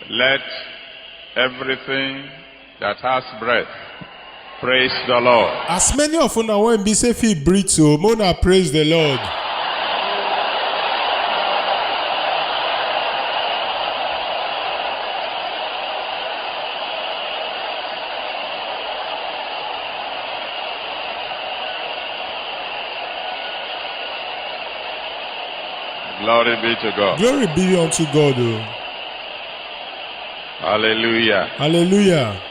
Let everything that has breath praise the Lord. As many of una when be say fit breathe so, mona praise the Lord. Glory be to God. Glory be unto God. Oh. Hallelujah. Hallelujah.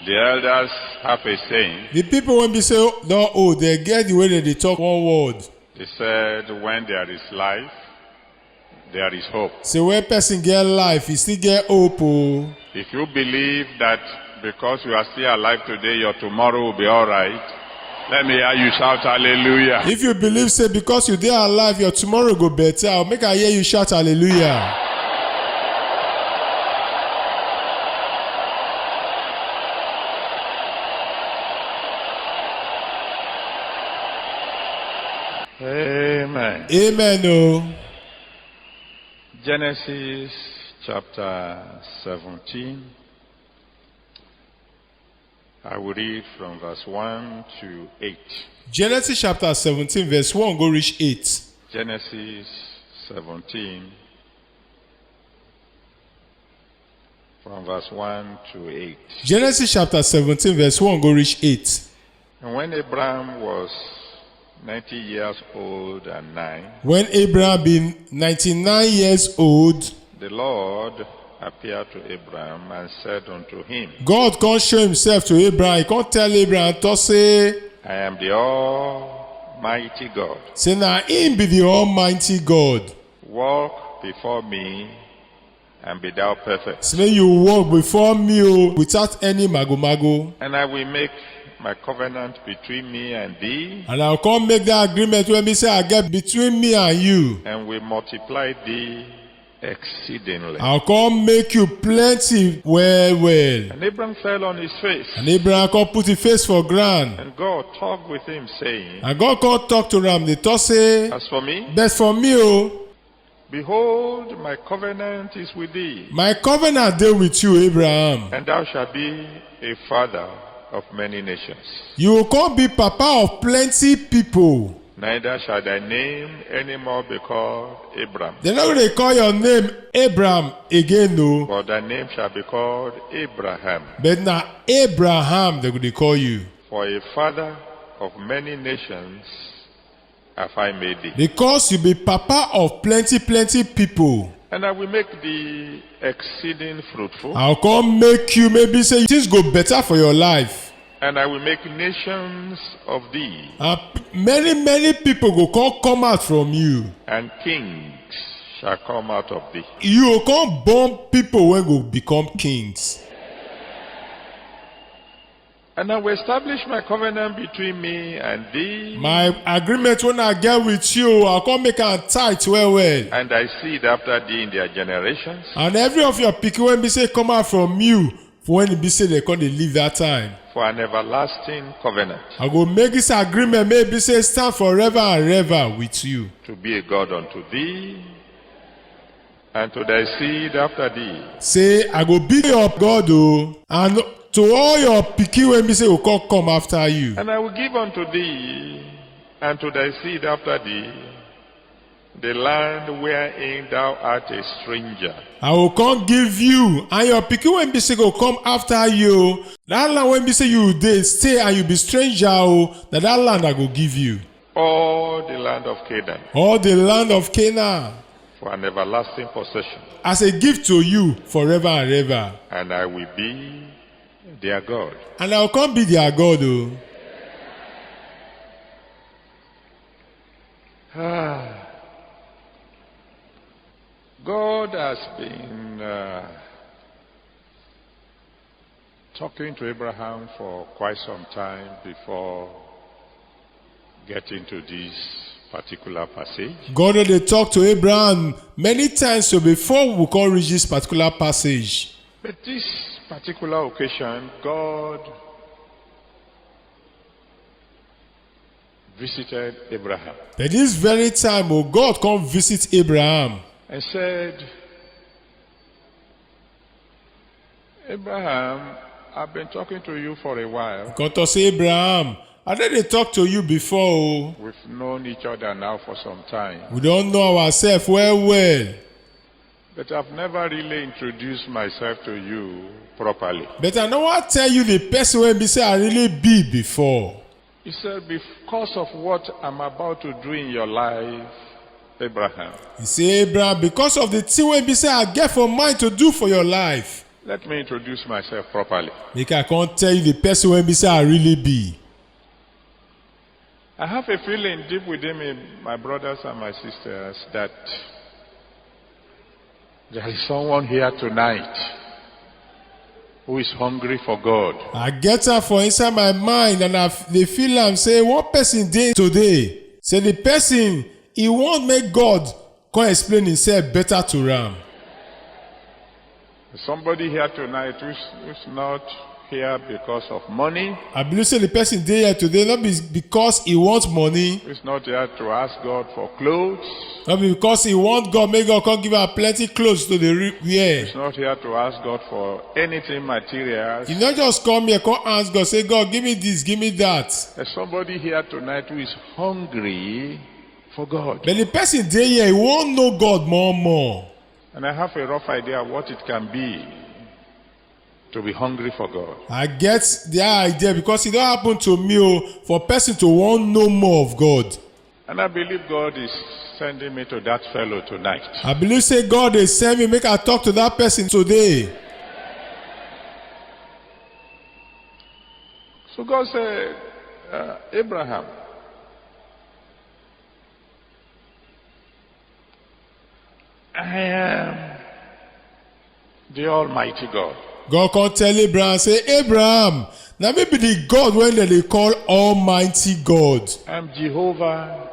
The elders have a saying. The people when be say no, oh, they get the way that they talk one word. They said, when there is life, there is hope. Say when person get life, he still get hope. Oh. If you believe that because you are still alive today, your tomorrow will be all right, let me hear you shout hallelujah. If you believe, say because you dey alive, your tomorrow go better. I'll make I hear you shout hallelujah. Amen. Amen. Oh. Genesis chapter 17. I will read from verse 1 to 8. Genesis chapter 17 verse 1 go reach 8. Genesis 17 from verse 1 to 8. Genesis chapter 17 verse 1 go reach 8. And when Abraham was 90 years old and 9, when Abraham been 99 years old, the Lord appeared to Abraham and said unto him, God can't show himself to Abraham. He can't tell Abraham to say, I am the Almighty God. say now him be the Almighty God. Walk before me and be thou perfect. Say you walk before me oh, without any mago. And I will make my covenant between me and thee, And I'll come make that agreement when me say I get between me and you. and will multiply thee exceedingly. I'll come make you plenty well. And Abraham fell on his face, And Abraham come put his face for ground. and God talked with him, saying, And God come talk to him. They talk say, As for me, but for me oh, behold, my covenant is with thee, my covenant dey with you Abraham. and thou shalt be a father of many nations. You will come be papa of plenty people. Neither shall thy name any more be called Abram, They not going to call your name Abraham again no. but thy name shall be called Abraham. But now Abraham they going to call you. For a father of many nations have I made thee. Because you be papa of plenty people. And I will make thee exceeding fruitful, I'll come make you maybe say things go better for your life. and I will make nations of thee, And many people go come out from you. and kings shall come out of thee. You will come born people when go become kings. And I will establish my covenant between me and thee, My agreement when I get with you, I'll come make am tight well. and thy seed after thee in their generations, And every of your pikin when be say come out from you, for when it be say they come they leave that time. for an everlasting covenant, I go make this agreement maybe say stand forever and ever with you. to be a God unto thee, and to thy seed after thee, Say I go be your God oh, and to all your pikin when be say will come after you. and I will give unto thee, and to thy seed after thee, the land wherein thou art a stranger, I will come give you and your pikin when be say go come after you. That land when be say you dey stay and you be stranger oh, that land I go give you. all the land of Canaan, All the land of Canaan for an everlasting possession, as a gift to you forever and ever. and I will be their God. And I will come be their God oh. God has been talking to Abraham for quite some time before getting to this particular passage. God they talk to Abraham many times so before we can reach this particular passage. But this particular occasion, God visited Abraham But this very time, oh God come visit Abraham and said, Abraham, I've been talking to you for a while. Kan tó say Abraham, I dey talk to you before o. We've known each other now for some time. We don know ourselves well. But I've never really introduced myself to you properly. But I no wan tell you the person wey be say I really be before. He said, because of what I'm about to do in your life, Abraham, He say, Abraham, because of the thing wey be say I get for mind to do for your life, let me introduce myself properly. make I come tell you the person wey be say I really be. I have a feeling deep within me, my brothers and my sisters, that there is someone here tonight who is hungry for God. I get am for inside my mind and I dey feel am say one person dey today. Say the person, he wan make God come explain himself better to am. Somebody here tonight who's not here because of money, I believe say the person dey here today not be because he want money, who's not here to ask God for clothes, not be because he want God make God come give am plenty clothes to dey wear. who's not here to ask God for anything material. He not just come here come ask God say God give me this, give me that. There's somebody here tonight who is hungry for God. But the person dey here, he wan know God more. And I have a rough idea of what it can be to be hungry for God. I get the idea because it don happen to me for person to wan know more of God. And I believe God is sending me to that fellow tonight. I believe say God dey send me make I talk to that person today. So God said, Abraham, I am the Almighty God. God come tell Abraham say, Abraham, na me be the God wey dem dey call Almighty God. I'm Jehovah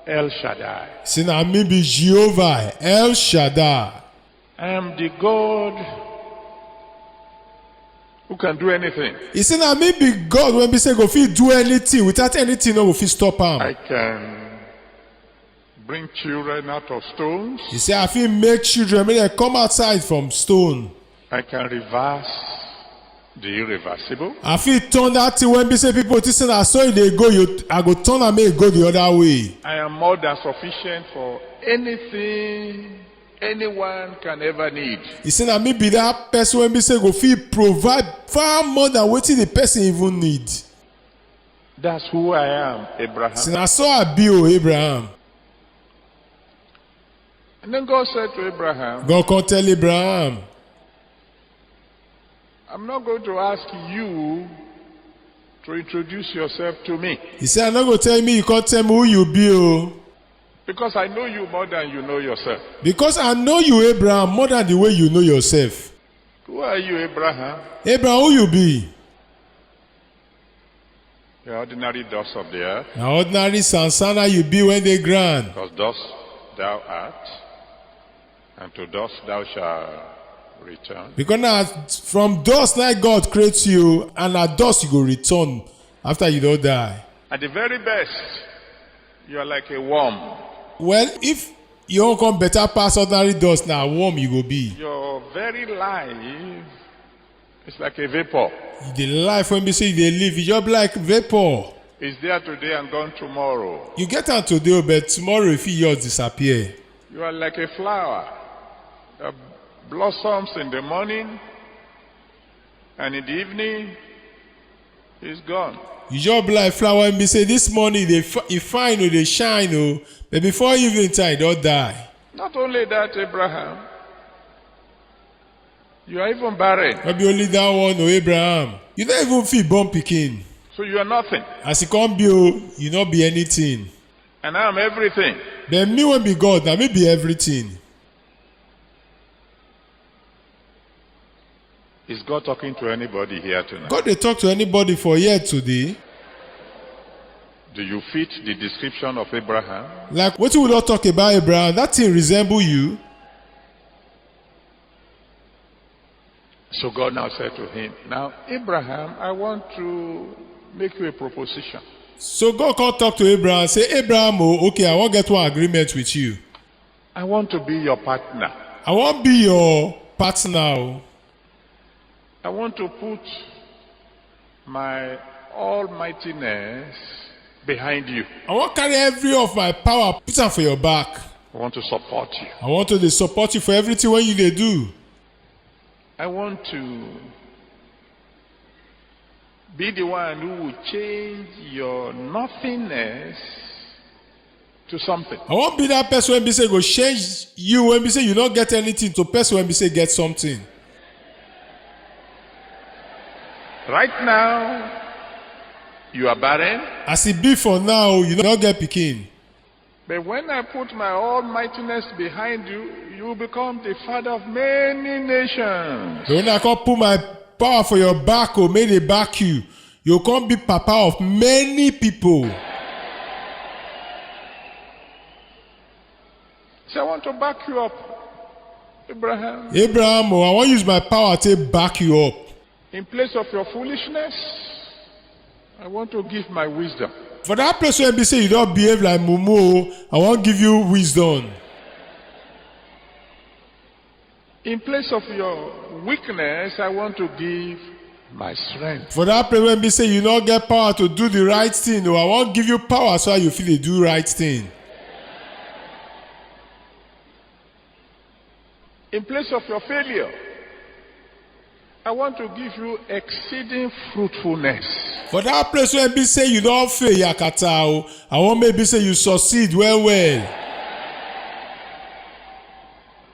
El Shaddai. Say na me be Jehovah El Shaddai. I am the God who can do anything. He say na me be God wey be say go fit do anything without anything no go fit stop am. I can bring children out of stones. He say I fit make children make dem come outside from stone. I can reverse the irreversible. I fit turn that thing when be say people think say na so e dey go, I go turn am make e go the other way. I am more than sufficient for anything anyone can ever need. He say na me be that person wey be say go fit provide far more than wetin the person even need. That's who I am, Abraham. Say na so I be Abraham. And then God said to Abraham, God come tell Abraham, I'm not going to ask you to introduce yourself to me. He say I'm not go tell me you come tell me who you be because I know you more than you know yourself. Because I know you Abraham more than the way you know yourself. Who are you, Abraham? Abraham, who you be? The ordinary dust of the earth. Na ordinary sansana you be when they grand. Because dust thou art, and to dust thou shalt return. Because now from dust now God creates you, and at dust you go return after you don't die. At the very best, you are like a worm. Well, if you don't come better pass ordinary dust, now warm you go be. Your very life is like a vapor. The life when we say they live, you just be like vapor. It's there today and gone tomorrow. You get out today, but tomorrow if you just disappear. You are like a flower that blossoms in the morning, and in the evening it's gone. You just be like flower and be say this morning they fine or they shine but before evening time don't die. Not only that, Abraham, you are even barren. Maybe only that one Abraham. You don't even feel born pikin. So you are nothing. As you come be you not be anything. And I am everything. Then me won't be God, now me be everything. Is God talking to anybody here tonight? God they talk to anybody for here today. Do you fit the description of Abraham? Like what we not talk about Abraham, that thing resemble you. So God now said to him, now Abraham, I want to make you a proposition. So God can talk to Abraham, say Abraham, okay, I want to get one agreement with you. I want to be your partner. I want to be your partner. I want to put my almightiness behind you. I want carry every of my power, put am for your back. I want to support you. I want to dey support you for everything wey you dey do. I want to be the one who will change your nothingness to something. I wan be that person wey be say go change you when be say you no get anything to person wey be say get something. Right now, you are barren. As e be for now, you no get pikin. But when I put my almightiness behind you, you will become the father of many nations. But when I come put my power for your back or make dey back you, you come be papa of many people. So I want to back you up, Abraham. Abraham, I wan use my power to back you up. In place of your foolishness, I want to give my wisdom. For that place where be say you don't behave like mumu, I wan give you wisdom. In place of your weakness, I want to give my strength. For that place where be say you don't get power to do the right thing, I wan give you power so you feel you do right thing. In place of your failure, I want to give you exceeding fruitfulness. For that place where be say you don't fail yakata, I want maybe say you succeed well.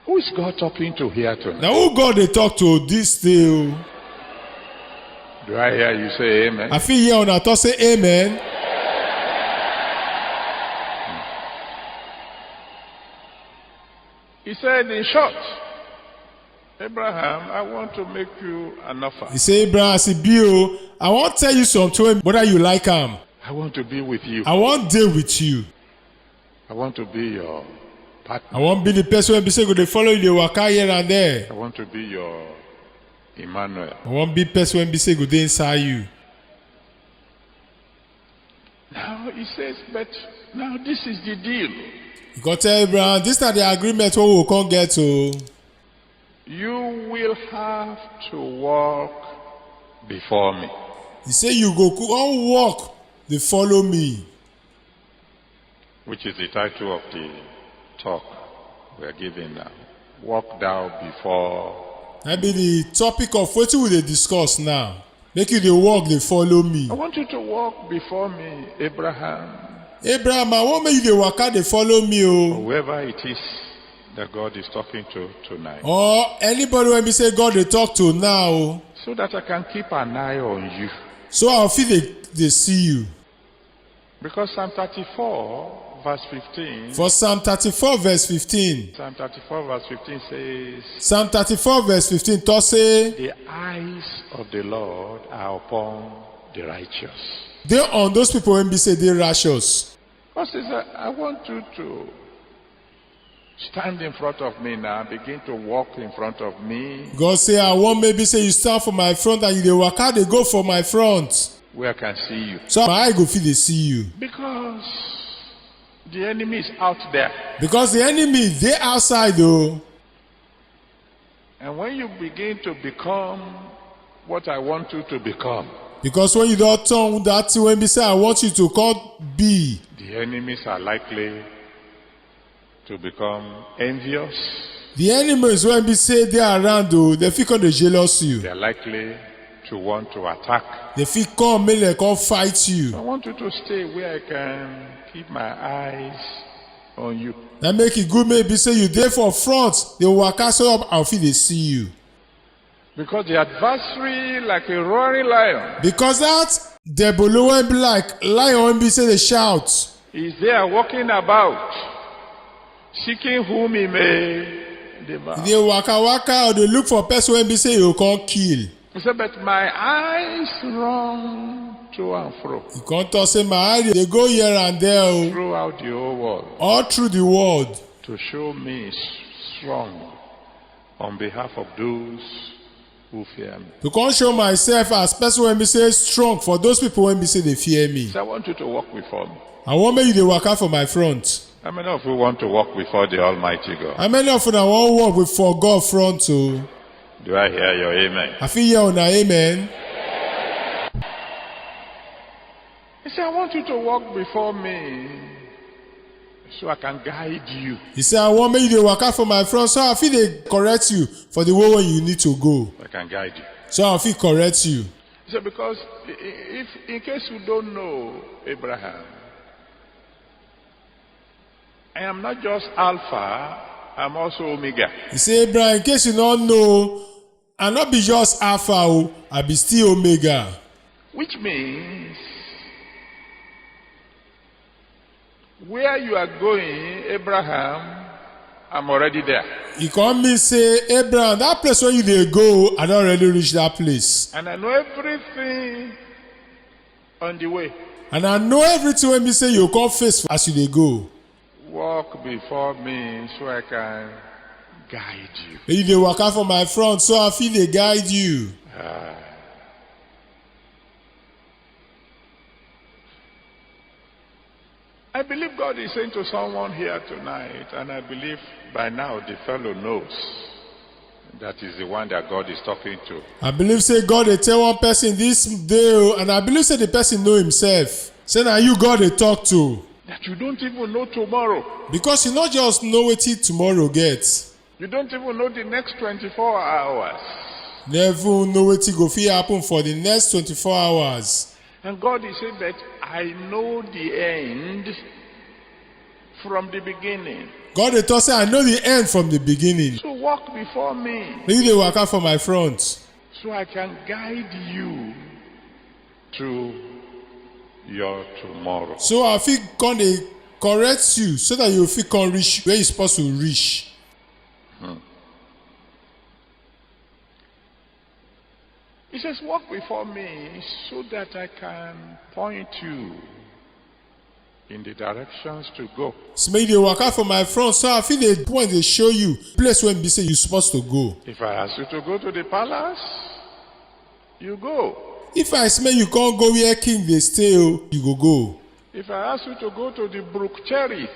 Who is God talking to here tonight? Now who God they talk to this day? Do I hear you say amen? I feel here on a talk say amen. He said, in short, Abraham, I want to make you an offer. He say, Abraham, I say, Bio, I want to tell you something, whether you like him. I want to be with you. I want to deal with you. I want to be your partner. I want to be the person who be say go dey follow you, dey waka here and there. I want to be your Emmanuel. I want to be the person who be say go dey inside you. Now he says, but now this is the deal. You go tell Abraham, this is the agreement wey we come get to. You will have to walk before me. He say you go come walk, dey follow me. Which is the title of the talk we are giving now. Walk thou before. That be the topic of what we dey discuss now. Make you dey walk, dey follow me. I want you to walk before me, Abraham. Abraham, I want make you dey waka, dey follow me. Whoever it is that God is talking to tonight. Or anybody when we say God they talk to now. So that I can keep an eye on you. So I'll feel they see you. Because Psalm 34 verse 15. For Psalm 34 verse 15. Psalm 34 verse 15 says. Psalm 34 verse 15 to say. The eyes of the Lord are upon the righteous. They on those people when we say they righteous. God says, I want you to stand in front of me now. Begin to walk in front of me. God say, I want maybe say you stand for my front and you dey waka, they go for my front. Where I can see you. So my eye go feel they see you. Because the enemy is out there. Because the enemy, they outside though. And when you begin to become what I want you to become. Because when you don't turn that thing when we say I want you to come be. The enemies are likely to become envious. The enemies when we say they are around though, they feel come they jealous you. They are likely to want to attack. They feel come make they come fight you. I want you to stay where I can keep my eyes on you. That make it good maybe say you there for front, they waka so up and feel they see you. Because the adversary like a roaring lion. Because that the below when be like lion when be say they shout. He's there walking about, seeking whom he may devour. They waka or they look for person when be say you can't kill. He said, but my eyes run to and fro. You can't talk say my eye they go here and there. Throughout the whole world. All through the world. To show me strong on behalf of those who fear me. To come show myself as person when me say strong for those people when me say they fear me. So I want you to walk before me. I want make you dey waka for my front. How many of you want to walk before the Almighty God? How many of you want walk before God front too? Do I hear your amen? I feel hear una amen. He said, I want you to walk before me so I can guide you. He said, I want make you dey waka for my front so I fit dey correct you for the way you need to go. I can guide you. So I fit correct you. He said, because if in case you don't know Abraham, I am not just Alpha, I'm also Omega. He said, Abraham, in case you don't know, I not be just Alpha, I be still Omega. Which means, where you are going, Abraham, I'm already there. He come me say, Abraham, that place where you dey go, I don't already reach that place. And I know everything on the way. And I know everything when me say you come face as you dey go. Walk before me so I can guide you. You dey waka for my front so I fit dey guide you. I believe God is saying to someone here tonight, and I believe by now the fellow knows that is the one that God is talking to. I believe say God dey tell one person this day, and I believe say the person know himself. Say na you God dey talk to. That you don't even know tomorrow. Because you not just know wetin tomorrow get. You don't even know the next 24 hours. Never know wetin go fit happen for the next 24 hours. And God is saying that I know the end from the beginning. God dey talk say I know the end from the beginning. So walk before me. Make you dey waka for my front. So I can guide you to your tomorrow. So I fit come dey correct you so that you fit come reach where you supposed to reach. He says, walk before me so that I can point you in the directions to go. So make you dey waka for my front so I fit dey point dey show you place where be say you supposed to go. If I ask you to go to the palace, you go. If I smell you come go where king dey stay, you go go. If I ask you to go to the brook Cherith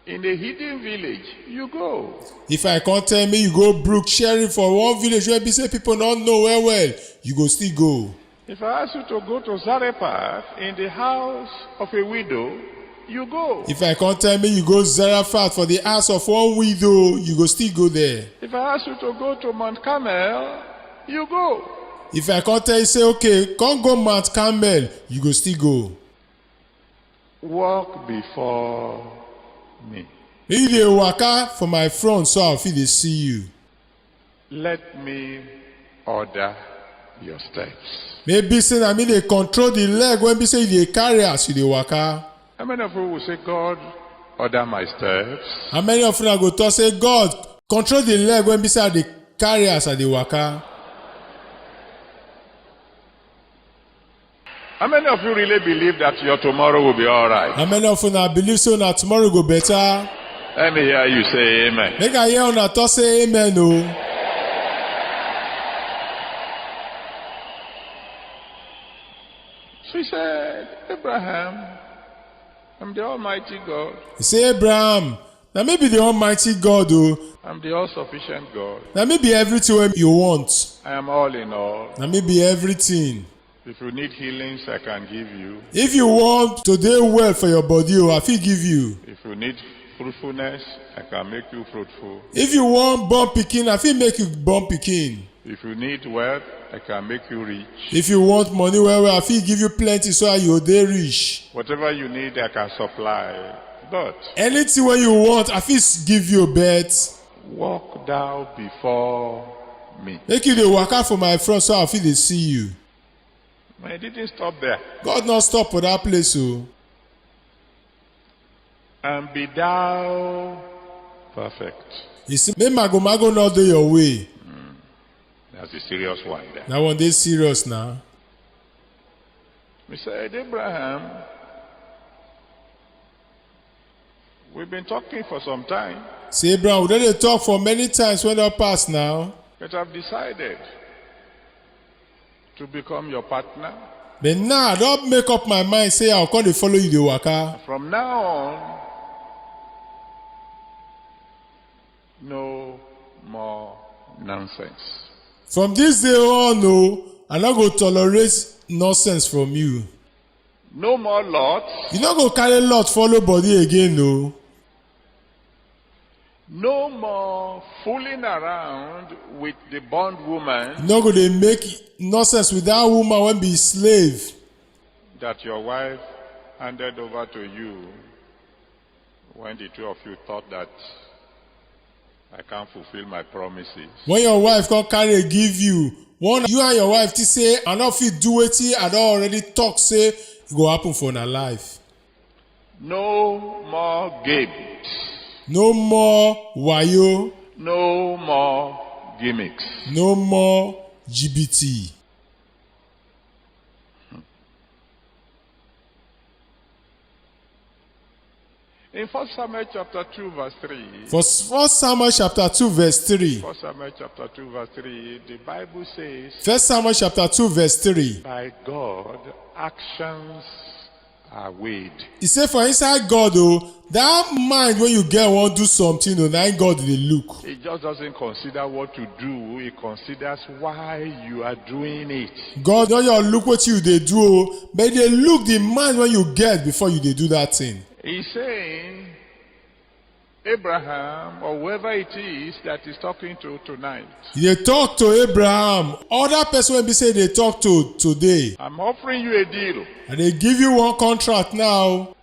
in a hidden village, you go. If I come tell me you go brook sharing for one village where be say people don't know well, you go still go. If I ask you to go to Zarephath in the house of a widow, you go. If I come tell me you go Zarephath for the house of one widow, you go still go there. If I ask you to go to Mount Carmel, you go. If I come tell you say okay, come go Mount Carmel, you go still go. Walk before me. Make you dey waka for my front so I fit dey see you. Let me order your steps. Maybe say na me dey control the leg when be say you dey carry as you dey waka. How many of you will say, God, order my steps? How many of una go talk say God control the leg when be say I dey carry as I dey waka? How many of you really believe that your tomorrow will be all right? How many of una believe say una tomorrow go better? Let me hear you say amen. Make I hear una talk say amen o. So he said, Abraham, I'm the Almighty God. He say Abraham, na me be the Almighty God o. I'm the all-sufficient God. Na me be everything wey you want. I am all in all. Na me be everything. If you need healings, I can give you. If you want to dey well for your body, I fit give you. If you need fruitfulness, I can make you fruitful. If you want born pikin, I fit make you born pikin. If you need wealth, I can make you rich. If you want money well, I fit give you plenty so that you dey rich. Whatever you need, I can supply. But anything wey you want, I fit give you, bet. Walk thou before me. Make you dey waka for my front so I fit dey see you. But it didn't stop there. God not stop for that place o. And be thou perfect. You see, make mago not dey your way. That's a serious one there. That one dey serious now. We said, Abraham, we've been talking for some time. Say Abraham, we don dey talk for many times when that pass now. But I've decided to become your partner. But now I don make up my mind say I'll come dey follow you dey waka. From now on, no more nonsense. From this day on, no, I no go tolerate nonsense from you. No more lots. You no go carry lot follow body again, no. No more fooling around with the bondwoman You no go dey make nonsense with that woman wey be slave that your wife handed over to you when the two of you thought that I can't fulfill my promises. when your wife come carry give you. One you and your wife think say I no fit do wetin I don already talk say e go happen for una life. No more games. No more wayo, No more gimmicks. no more GBT. In 1 Samuel chapter 2 verse 3, For 1 Samuel chapter 2 verse 3. 1 Samuel chapter 2 verse 3, the Bible says, 1 Samuel chapter 2 verse 3. by God, actions are weighed. He say for inside God that mind when you get wan do something na im God dey look. He just doesn't consider what to do, he considers why you are doing it. God no just look wetin you dey do but he dey look the mind when you get before you dey do that thing. He's saying, Abraham, or whoever it is that he's talking to tonight, He dey talk to Abraham, other person wey be say he dey talk to today. I'm offering you a deal. I dey give you one contract now.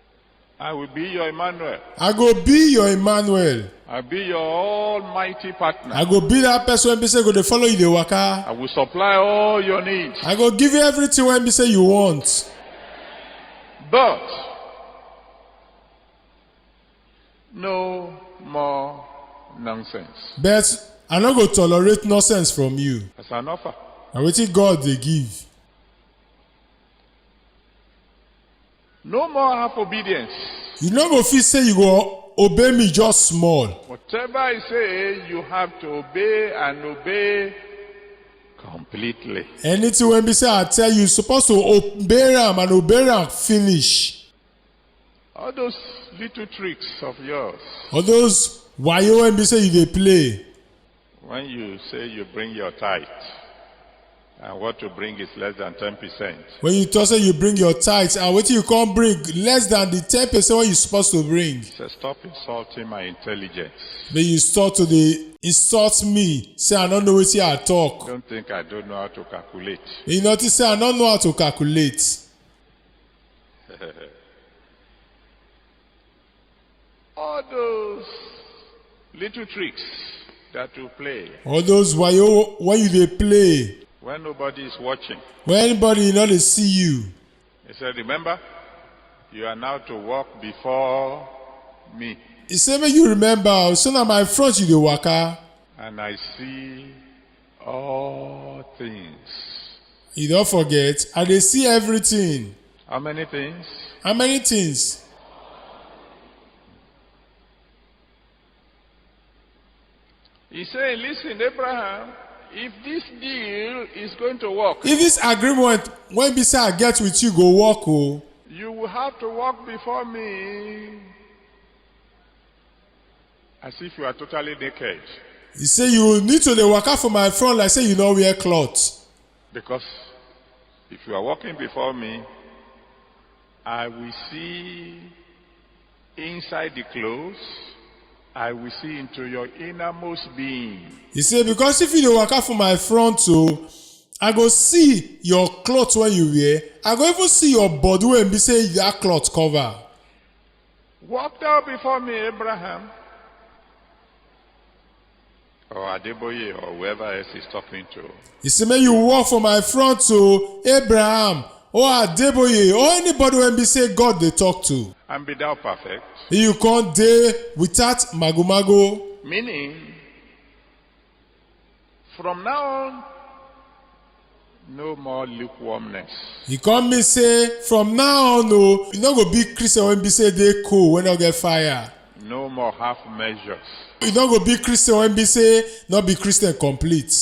I will be your Emmanuel. I go be your Emmanuel. I'll be your almighty partner. I go be that person wey be say go dey follow you dey waka. I will supply all your needs. I go give you everything wey be say you want. But no more nonsense. But I no go tolerate nonsense from you. As an offer. Na wetin God dey give. No more half obedience. You no go fit say you go obey me just small. Whatever I say, you have to obey and obey completely. Anything wey be say I tell you, you suppose to obey am and obey am finish. All those little tricks of yours. All those wayo wey be say you dey play. When you say you bring your tithe, and what to bring is less than 10%. When you talk say you bring your tithes and wetin you come bring less than the 10% wey you supposed to bring. Say, stop insulting my intelligence. Make you start to dey insult me say I no know wetin I talk. Don't think I don't know how to calculate. You notice say I no know how to calculate. All those little tricks that you play All those wayo when you dey play, when nobody is watching. when anybody no dey see you. He said, remember, you are now to walk before me, He say make you remember, so na my front you dey waka. and I see all things. You don't forget, I dey see everything. How many things? How many things? He said, listen, Abraham, if this deal is going to work, If this agreement when be say I get with you go work o, you will have to walk before me as if you are totally naked. he say you need to dey waka for my front like say you no wear cloth. Because if you are walking before me, I will see inside the clothes, I will see into your innermost being. He say because if you dey waka for my front o, I go see your cloth wey you wear. I go even see your body wey be say that cloth cover. Walk thou before me, Abraham. Or Adeboye, or whoever else is talking to. He say make you walk for my front o, Abraham or Adeboye or anybody wey be say God dey talk to. And be thou perfect. You come dey without mago-mago. Meaning, from now on, no more lukewarmness. He come mean say from now on o, you no go be Christian wey be say dey cold wey no get fire. No more half measures. You no go be Christian wey be say no be Christian complete.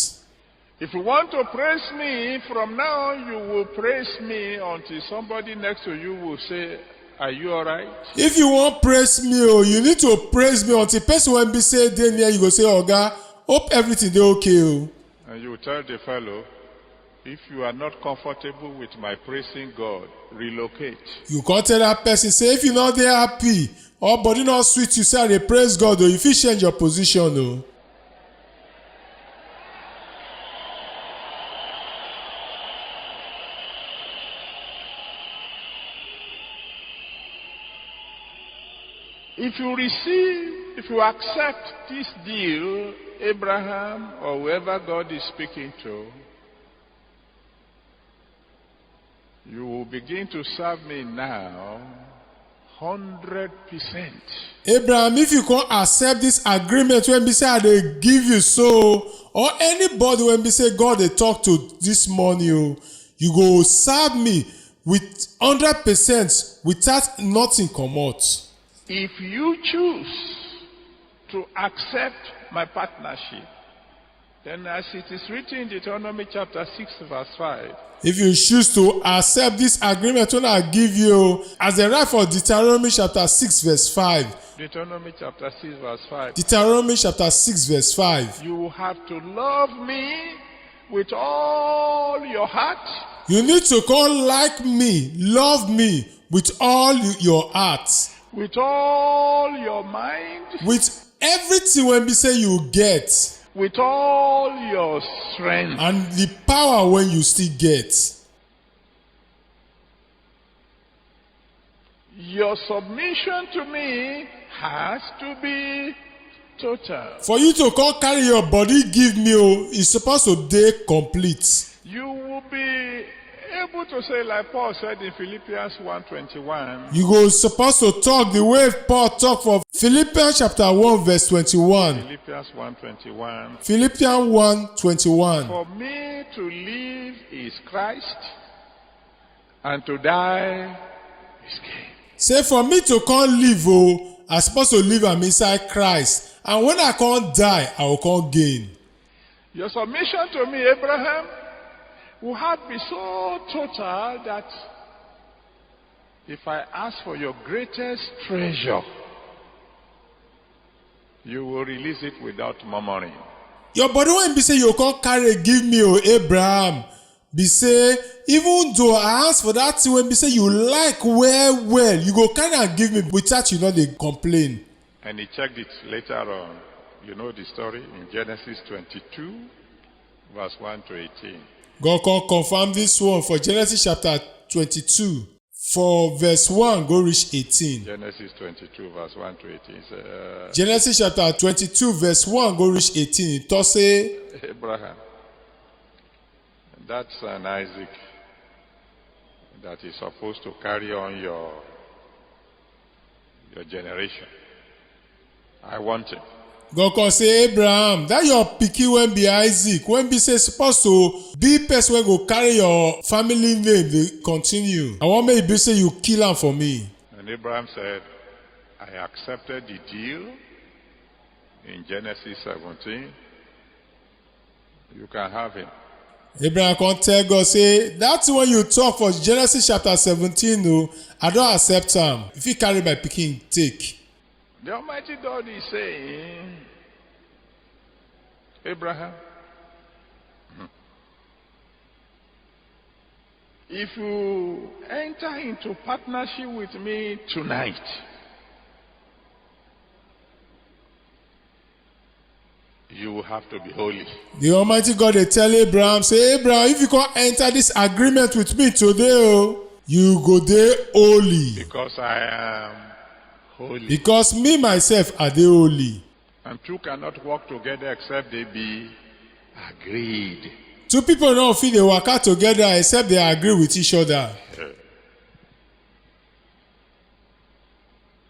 If you want to praise me, from now on you will praise me until somebody next to you will say, are you alright? If you wan praise me o, you need to praise me until person wey be say dey near you go say, Oga, hope everything dey okay o. And you tell the fellow, if you are not comfortable with my praising God, relocate. You come tell that person say if you no dey happy or body no sweet you say I dey praise God o, you fit change your position o. If you accept this deal, Abraham or whoever God is speaking to, you will begin to serve me now 100%. Abraham, if you come accept this agreement when be say I dey give you so, or anybody when be say God dey talk to this morning o, you go serve me with 100% without nothing comot. If you choose to accept my partnership, then as it is written in Deuteronomy chapter 6 verse 5. If you choose to accept this agreement when I give you, as the right for Deuteronomy chapter 6 verse 5. Deuteronomy chapter 6 verse 5. Deuteronomy chapter 6 verse 5. You have to love me with all your heart. You need to come like me, love me with all your heart. With all your mind. With everything when be say you get. With all your strength. And the power when you still get. Your submission to me has to be total. For you to come carry your body give me o, it's supposed to dey complete. You will be able to say like Paul said in Philippians 1:21. You go supposed to talk the way Paul talk for Philippians chapter 1 verse 21. Philippians 1:21. Philippians 1:21. For me to live is Christ, and to die is gain. Say for me to come live o, I supposed to live am inside Christ, and when I come die, I will come gain. Your submission to me, Abraham, will have been so total that if I ask for your greatest treasure, you will release it without murmuring. Your body when be say you come carry give me o, Abraham, be say even though I ask for that thing when be say you like well, you go carry and give me without you no dey complain. And he checked it later on. You know the story in Genesis 22 verse 1 to 18. God can confirm this one for Genesis chapter 22 for verse 1 go reach 18. Genesis 22 verse 1 to 18. Genesis chapter 22 verse 1 go reach 18. It talk say, Abraham, that son Isaac that is supposed to carry on your generation. I want him. God can say, Abraham, that your pikin when be Isaac, when be say supposed to be person wey go carry your family name dey continue. I want make e be say you kill am for me. And Abraham said, I accepted the deal in Genesis 17. You can have him. Abraham can tell God say, that when you talk for Genesis chapter 17 o, I don accept am. If you carry my pikin, take. The Almighty God is saying, Abraham, if you enter into partnership with me tonight, you will have to be holy. The Almighty God dey tell Abraham say, Abraham, if you come enter this agreement with me today o, you go dey holy. Because I am holy. Because me myself I dey holy. And two cannot work together except they be agreed. Two people no fit dey waka together except they agree with each other.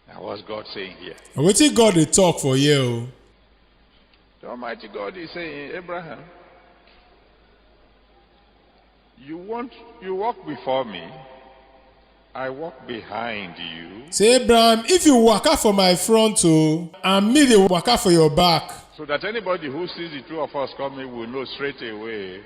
Now what's God saying here? And wetin God dey talk for here o? The Almighty God is saying, Abraham, you walk before me, I walk behind you. Say, Abraham, if you waka for my front o, and me dey waka for your back. So that anybody who sees the two of us coming will know straight away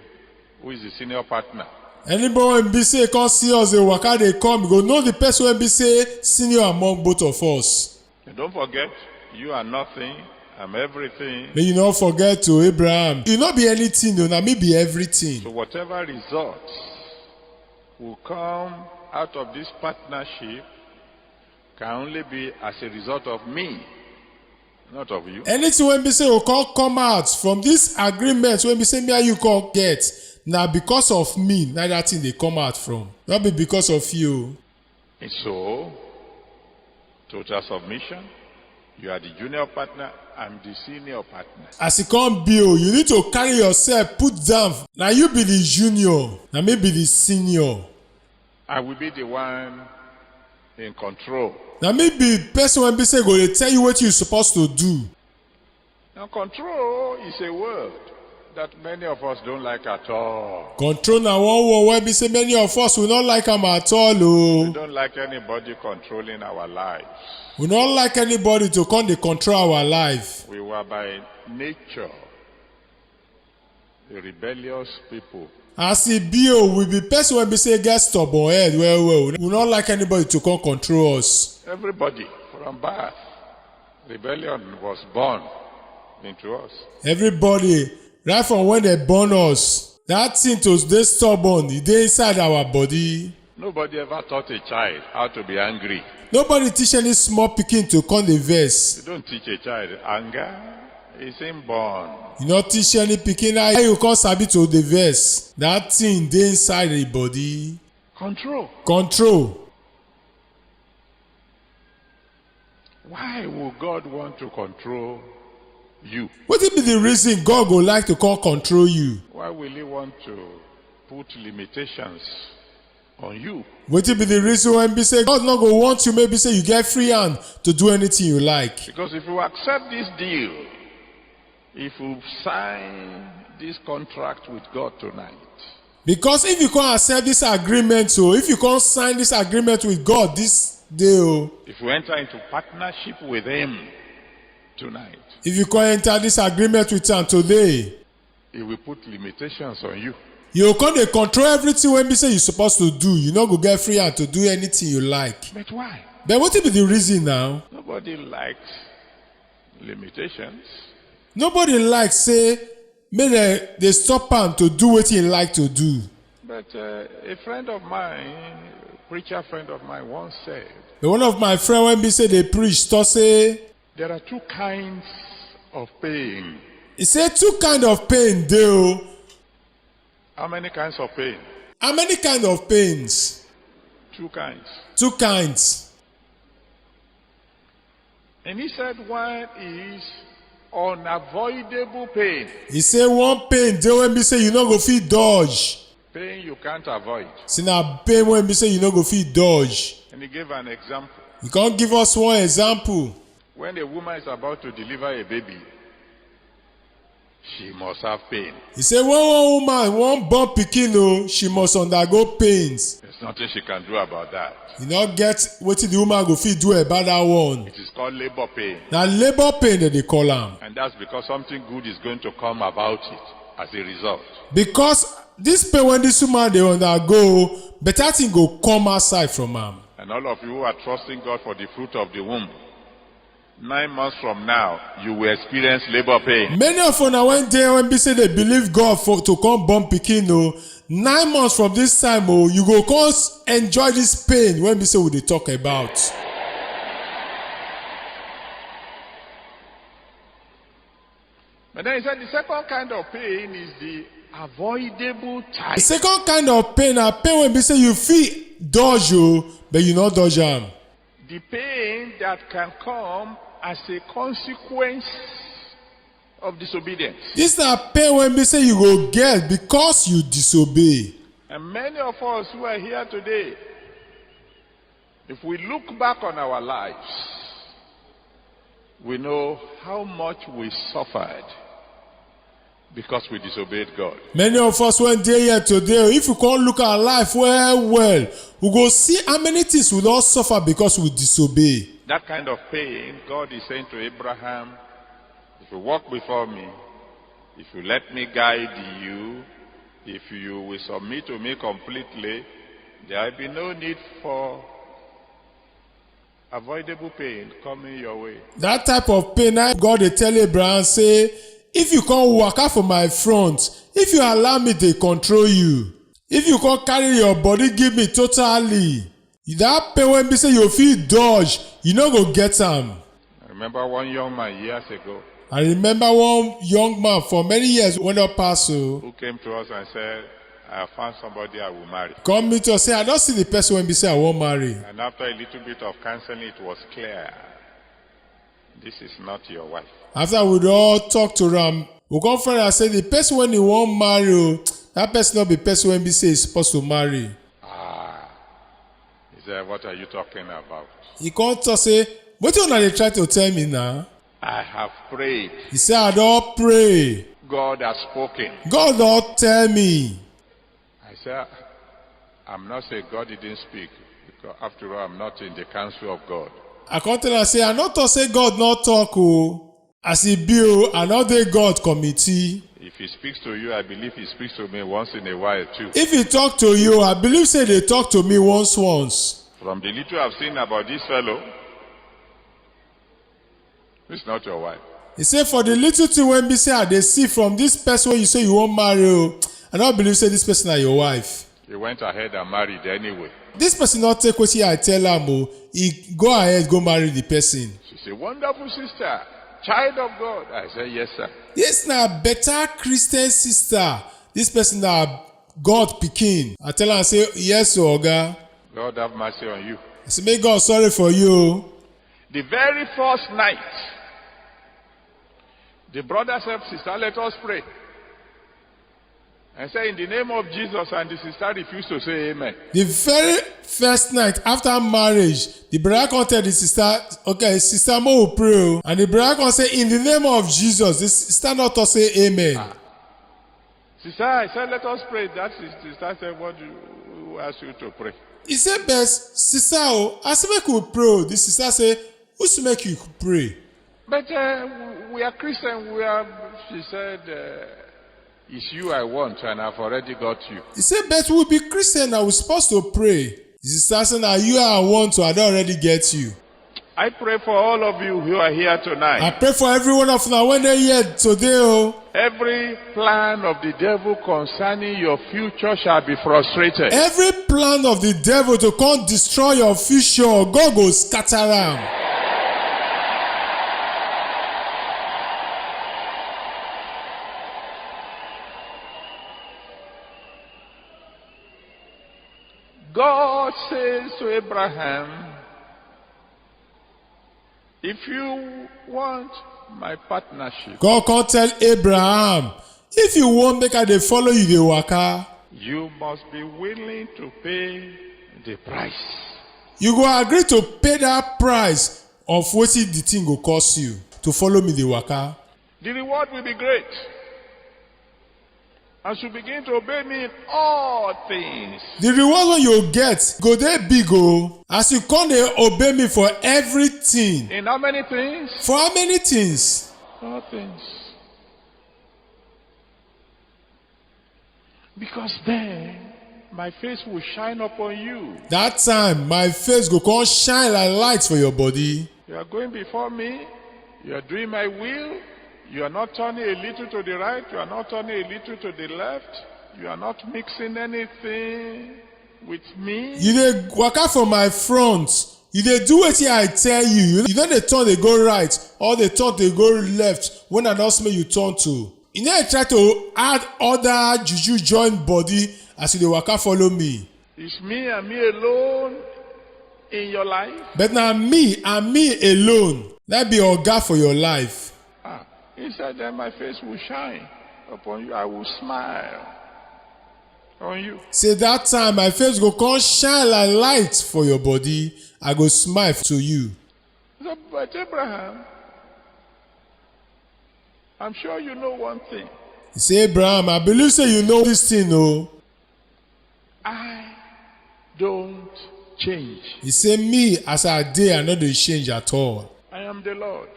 who is the senior partner. Anybody wey be say come see us dey waka dey come, you go know the person wey be say senior among both of us. And don't forget, you are nothing I'm everything. May you not forget to Abraham. You not be anything, no, na me be everything. So whatever results will come out of this partnership can only be as a result of me, not of you. Anything when we say you can't come out from this agreement, when we say me and you can't get, now because of me, now that thing they come out from. Not be because of you. And so, total submission. You are the junior partner, I'm the senior partner. As it come be, you need to carry yourself, put down. Now you be the junior, now me be the senior. I will be the one in control. Now me be the person when be say go, they tell you what you're supposed to do. Now control is a word that many of us don't like at all. Control na one word when be say many of us will not like them at all. We don't like anybody controlling our lives. We don't like anybody to come to control our life. We were by nature a rebellious people. As it be, we be person when we say get stubborn head. Well. We don't like anybody to come control us. Everybody from birth, rebellion was born into us. Everybody, right from when they born us, that thing to stay stubborn, it dey inside our body. Nobody ever taught a child how to be angry. Nobody teach any small pikin to come the verse. You don't teach a child anger. It's inborn. You not teach any pikin how you come sabi to the verse. That thing dey inside the body. Control. Why would God want to control you? What be the reason God go like to come control you? Why will He want to put limitations on you? What be the reason when be say God not go want you maybe say you get free hand to do anything you like? Because if you accept this deal, if you sign this contract with God tonight, because if you can't accept this agreement, so if you can't sign this agreement with God this day, if you enter into partnership with Him tonight, if you can't enter this agreement with Him today, He will put limitations on you. You can't control everything when we say you're supposed to do. You not go get free hand to do anything you like. But why? But what be the reason now? Nobody likes limitations. Nobody likes say, may they stop him to do what he like to do. But a friend of mine, preacher friend of mine once said, but one of my friends when we say they preach, to say, there are two kinds of pain. He said two kind of pain though. How many kinds of pain? How many kind of pains? Two kinds. Two kinds. And he said one is unavoidable pain. He said one pain dey when we say you no go fit dodge. Pain you can't avoid. See na pain when we say you no go fit dodge. And he gave an example. You can't give us one example. When a woman is about to deliver a baby, she must have pain. He said when one woman wan born pikin, she must undergo pains. There's nothing she can do about that. You not get wetin the woman go fit do about that one. It is called labor pain. Na labor pain dem dey call am. And that's because something good is going to come about it as a result. Because this pain when this woman dey undergo, better thing go come outside from am. And all of you who are trusting God for the fruit of the womb, 9 months from now, you will experience labor pain. Many of una when be say they believe God for to come born pikin 9 months from this time you go come enjoy this pain when we say we dey talk about. But then he said the second kind of pain is the avoidable type. The second kind of pain na pain when we say you fit dodge but you not dodge am. The pain that can come as a consequence of disobedience. This na pain when we say you go get because you disobey. And many of us who are here today, if we look back on our lives, we know how much we suffered because we disobeyed God. Many of us when dey here today, if you can't look at our life well, we go see how many things we all suffer because we disobey. That kind of pain, God is saying to Abraham, if you walk before me, if you let me guide you, if you will submit to me completely, there will be no need for unavoidable pain coming your way. That type of pain, na God dey tell Abraham say, if you come waka for my front, if you allow me to control you, if you come carry your body give me totally, that pain wey be say you fit dodge, you no go get am. I remember one young man years ago I remember one young man for many years wey don pass who came to us and said, I have found somebody I will marry. come meet us say, I don see the person wey be say I wan marry. And after a little bit of counseling, it was clear, this is not your wife. After we all talk to am, we come find out say the person wey he wan marry, that person no be person wey be say he supposed to marry. He said, what are you talking about? He come talk say, wetin una dey try to tell me now? I have prayed. He say, I don pray. God has spoken. God don tell me. I said, I'm not saying God didn't speak, because after all, I'm not in the council of God. I come tell am say, I no talk say God no talk o. As e be o, I no dey God committee. If he speaks to you, I believe he speaks to me once in a while too. If he talk to you, I believe say they talk to me once. From the little I've seen about this fellow, it's not your wife. He say, for the little thing wey be say I dey see from this person wey you say you wan marry o, I no believe say this person na your wife. He went ahead and married anyway. This person no take wetin I tell am o, he go ahead go marry the person. She's a wonderful sister, child of God. I said, yes, sir. This na better Christian sister. This person na God pikin. I tell am say, yes o oga. God have mercy on you. I say, make God sorry for you o. The very first night, the brother said, sister, let us pray. And say, in the name of Jesus, and the sister refused to say amen. The very first night after marriage, the brother come tell the sister, okay, sister, mo will pray o. And the brother come say, in the name of Jesus, the sister not to say amen. Sister, I said, let us pray. That sister said, who asked you to pray? He said, best, sister, I say make we pray o. The sister say, who's make you pray? But we are Christian. She said, it's you I want, and I've already got you. He said, but we be Christian and we're supposed to pray. The sister said, now you I want to, I don't already get you. I pray for all of you who are here tonight. I pray for every one of you when they're here today. Oh. Every plan of the devil concerning your future shall be frustrated. Every plan of the devil to come destroy your future, God will scatter them. God says to Abraham, if you want my partnership, God can't tell Abraham, if you want make I dey follow you dey waka, you must be willing to pay the price. You go agree to pay that price of wetin the thing go cost you to follow me dey waka. The reward will be great. As you begin to obey me in all things. The reward wey you get go dey big o. As you come dey obey me for everything. In how many things? For how many things? All things. Because then my face will shine upon you. That time my face go come shine like light for your body. You are going before me. You are doing my will. You are not turning a little to the right. You are not turning a little to the left. You are not mixing anything with me. You dey waka for my front. You dey do wetin I tell you. You no dey turn dey go right or dey turn dey go left when I don say you turn to. You no dey try to add other juju join body as you dey waka follow me. It's me and me alone in your life. But na me and me alone that be oga for your life. He said, then my face will shine upon you. I will smile on you. Say that time my face go come shine like light for your body. I go smile to you. So, but Abraham, I'm sure you know one thing. He say, Abraham, I believe say you know this thing, oh. I don't change. He say, me as I dey, I no dey change at all. I am the Lord.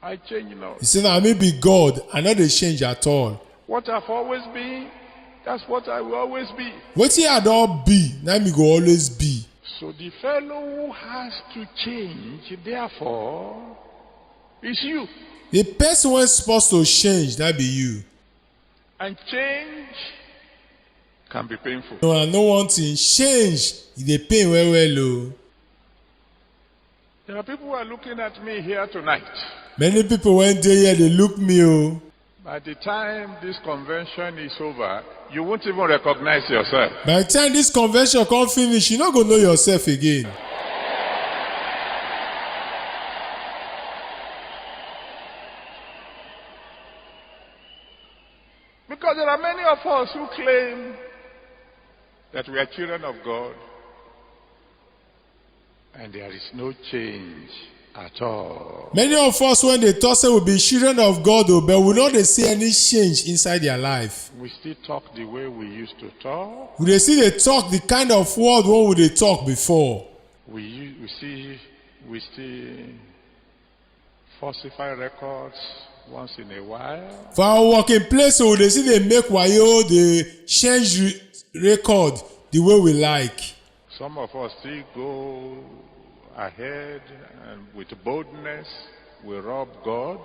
I change not. He say, na me be God, I no dey change at all. What I've always been, that's what I will always be. Wetin I don be, na me go always be. So the fellow who has to change, therefore, is you. The person who's supposed to change, that be you. And change can be painful. No, and no one thing change. They pain well. There are people who are looking at me here tonight. Many people went there here, they look me. By the time this convention is over, you won't even recognize yourself. By the time this convention come finish, you not gonna know yourself again. Because there are many of us who claim that we are children of God, and there is no change at all. Many of us, when they talk, say we be children of God, but we don't see any change inside their life. We still talk the way we used to talk. We see they talk the kind of word what they talk before. We still falsify records once in a while. For our working place, so they see they make wayo, they change record the way we like. Some of us still go ahead and with boldness we rob God.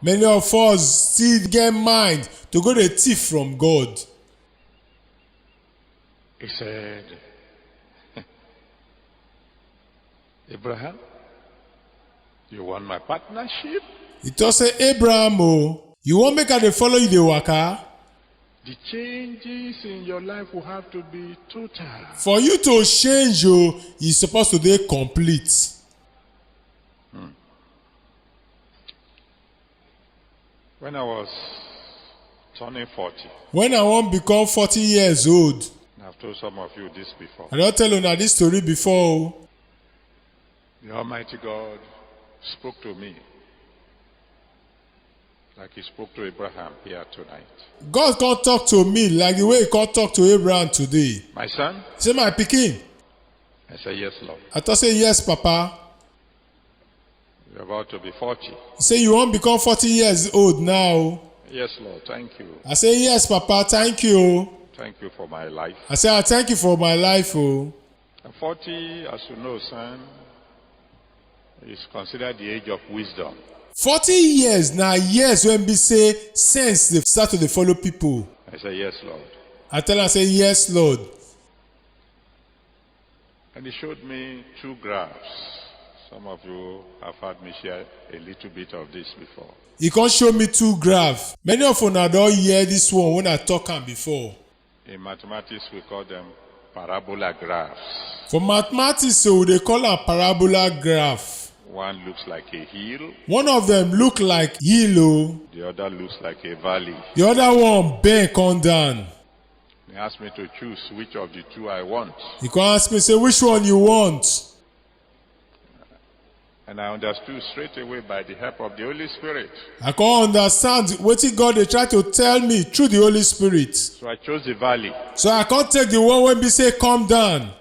Many of us still get mind to go the thief from God. He said, Abraham, you want my partnership? He told say, Abraham, you won't make her they follow you the waka? The changes in your life will have to be total. For you to change, you're supposed to be complete. When I was turning 40, when I want become 40 years old, I've told some of you this before. I don't tell you now this story before. The Almighty God spoke to me like he spoke to Abraham here tonight. God can't talk to me like the way he can't talk to Abraham today. My son? He said, my pikin. I said, yes, Lord. I thought say, yes, Papa. You're about to be 40. He said, you won't become 40 years old now. Yes, Lord, thank you. I said, yes, Papa, thank you. Thank you for my life. I said, I thank you for my life. And 40, as you know, son, is considered the age of wisdom. 40 years now, years when we say sense they start to follow people. I say, yes, Lord. I tell him, I say, yes, Lord. And he showed me 2 graphs. Some of you have heard me share a little bit of this before. He can't show me 2 graphs. Many of you don't hear this one when I talk on before. In mathematics, we call them parabola graphs. For mathematics, so they call a parabola graph. One looks like a hill. One of them look like hill. The other looks like a valley. The other one bend come down. He asked me to choose which of the 2 I want. He can ask me, say, which one you want? And I understood straight away by the help of the Holy Spirit. I can't understand what God they try to tell me through the Holy Spirit. So I chose the valley. So I can't take the one when we say come down.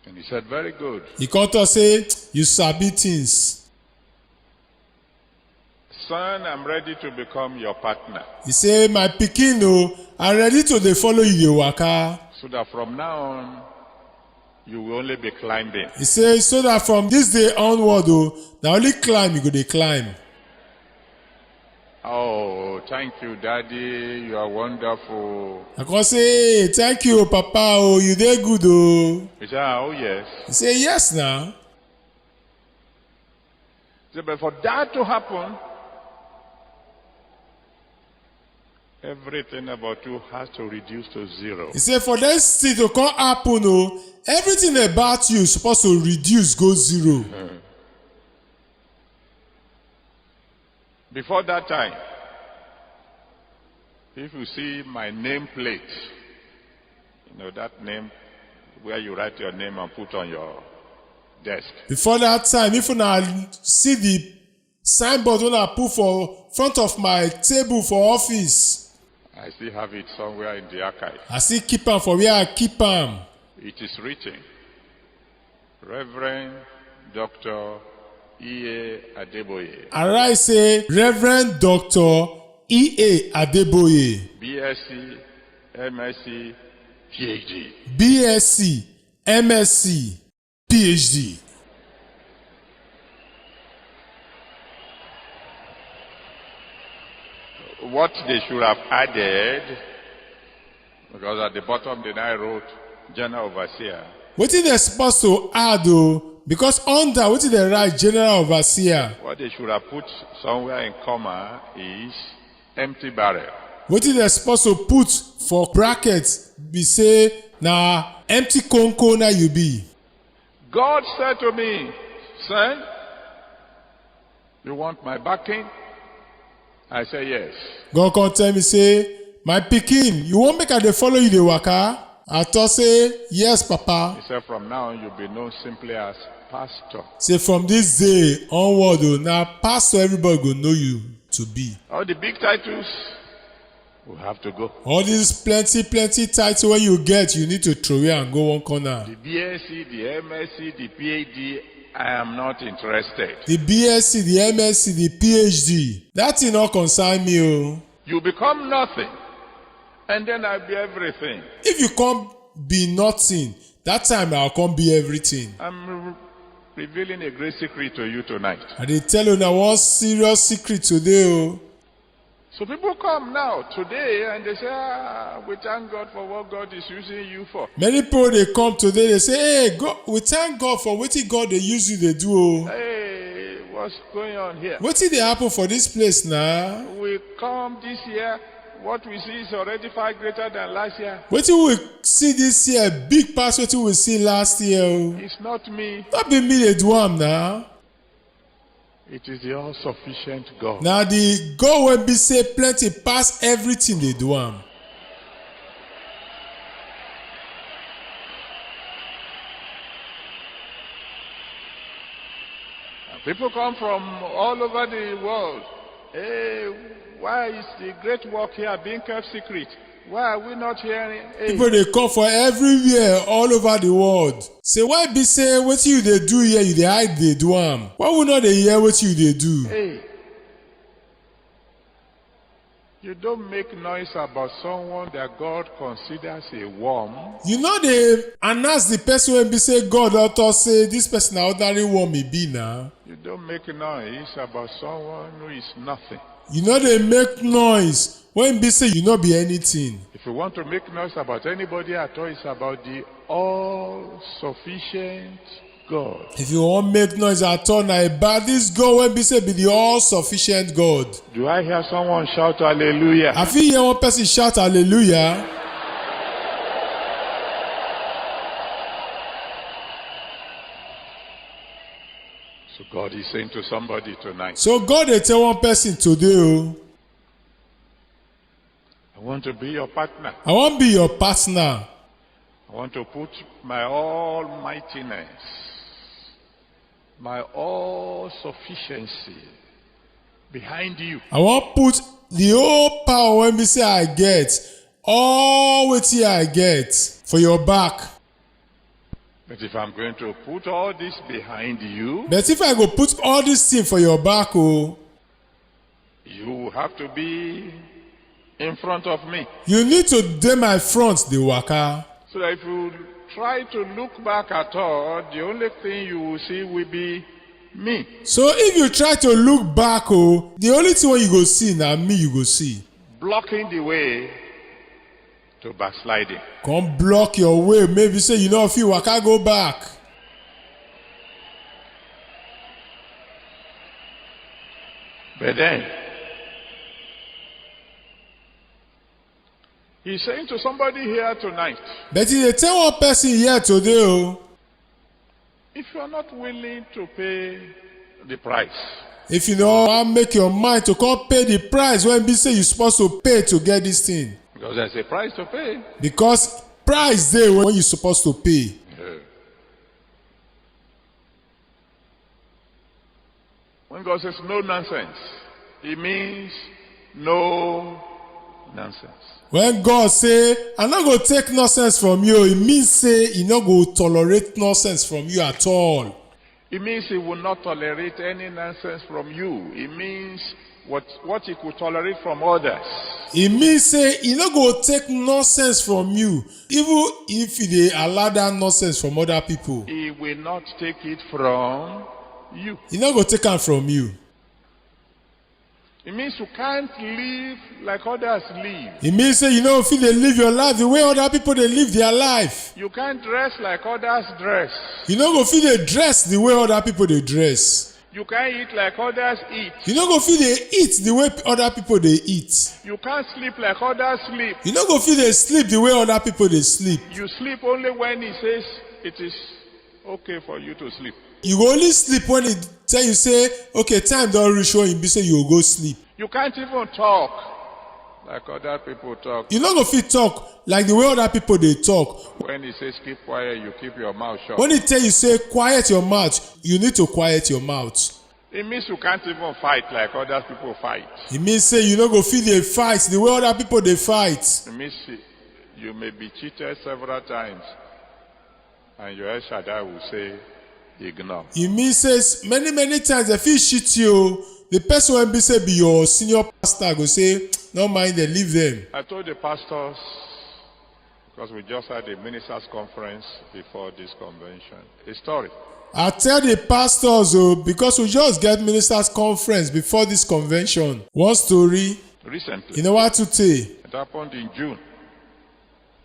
And he said, very good. He can't say, you sabi things. Son, I'm ready to become your partner. He say, my pikin, I'm ready to dey follow you dey waka. So that from now on, you will only be climbing. He say, so that from this day onward, na only climb you go dey climb. Oh, thank you, Daddy. You are wonderful. I can say, hey, thank you, Papa. You dey good. He said, oh, yes. He say, yes, now. He said, but for that to happen, everything about you has to reduce to 0. He say, for this thing to come happen, everything about you is supposed to reduce, go 0. Before that time, if you see my nameplate, that name where you write your name and put on your desk. Before that time, if you see the signboard when I put for front of my table for office, I still have it somewhere in the archive. I still keep them for where I keep them. It is written, Reverend Dr. E.A. Adeboye. I say Reverend Dr. E.A. Adeboye. BSc, MSc, PhD. BSc, MSc, PhD. What they should have added, because at the bottom then I wrote General Overseer. What is they supposed to add though? Because under what is they write General Overseer? What they should have put somewhere in comma is empty barrel. What is they supposed to put for brackets? Be say na empty conco na you be. God said to me, son, you want my backing? I said yes. God come tell me say, my pikin, you won't make I dey follow you dey waka? I thought say, yes, Papa. He said from now on you'll be known simply as pastor. Say from this day onward, oh, now pastor everybody go know you to be. All the big titles will have to go. All these plenty titles when you get, you need to throw it and go one corner. The BSc, the MSc, the PhD, I am not interested. The BSc, the MSc, the PhD, that thing not concern me. Oh. You become nothing, and then I'll be everything. If you come be nothing, that time I'll come be everything. I'm revealing a great secret to you tonight. I dey tell you now one serious secret today. Oh. So people come now, today, and they say, we thank God for what God is using you for. Many people they come today, they say, hey, God, we thank God for what God they use you, they do. Oh. Hey, what's going on here? What did they happen for this place now? We come this year, what we see is already far greater than last year. What we see this year, big pass what we see last year. Oh. It's not me. Not be me they do am now. It is the all-sufficient God. Now the God will be say plenty pass everything they do am. People come from all over the world. Hey, why is the great work here being kept secret? Why are we not hearing? Hey. People they come from everywhere, all over the world. Say why be say what you they do here, you they hide they do am. Why would not they hear what you they do? Hey, you don't make noise about someone that God considers a worm. You know they announce the person when be say God author say this person na ordinary worm he be now. You don't make noise about someone who is nothing. You know they make noise when be say you not be anything. If you want to make noise about anybody at all, it's about the all-sufficient God. If you want make noise at all, now about this God when be say be the all-sufficient God. Do I hear someone shout hallelujah? I feel hear one person shout hallelujah. So God is saying to somebody tonight, So God they tell one person today, oh, I want to be your partner. I want be your partner. I want to put my almightiness, my all-sufficiency behind you. I want put the whole power when me say I get, all wetin I get for your back. But if I'm going to put all this behind you, But if I go put all this thing for your back, oh, you have to be in front of me. you need to dey my front dey waka. So that if you try to look back at all, the only thing you will see will be me. So if you try to look back, oh, the only thing wey you go see na me you go see. Blocking the way to backsliding. Come block your way, maybe say you no fit waka go back. But then, he's saying to somebody here tonight, But e dey tell one person here today, oh, if you are not willing to pay the price, if you no wan make your mind to come pay the price wey be say you suppose to pay to get this thing, because there's a price to pay. because price dey when you suppose to pay. When God says no nonsense, it means no nonsense. When God say I no go take nonsense from you, e mean say e no go tolerate nonsense from you at all. It means he will not tolerate any nonsense from you. It means what he could tolerate from others. e mean say e no go take nonsense from you, even if e dey allow that nonsense from other people. He will not take it from you. E no go take am from you. It means you can't live like others live. E mean say you no fit dey live your life the way other people dey live their life. You can't dress like others dress. You no go fit dey dress the way other people dey dress. You can't eat like others eat. You no go fit dey eat the way other people dey eat. You can't sleep like others sleep. You no go fit dey sleep the way other people dey sleep. You sleep only when he says it is okay for you to sleep. You go only sleep when he tell you say, okay, time don reach when e be say you go go sleep. You can't even talk like other people talk. You no go fit talk like the way other people dey talk. When he says keep quiet, you keep your mouth shut. When he tell you say quiet your mouth, you need to quiet your mouth. It means you can't even fight like other people fight. It means say you no go fit dey fight the way other people dey fight. It means you may be cheated several times, and your El Shaddai will say, ignore. It means say many times dem fit cheat you. The person wey be say be your senior pastor go say, no mind them, leave them. I told the pastors, because we just had a ministers conference before this convention, a story. I tell the pastors, because we just get ministers conference before this convention. One story. Recently. You know what to say? It happened in June.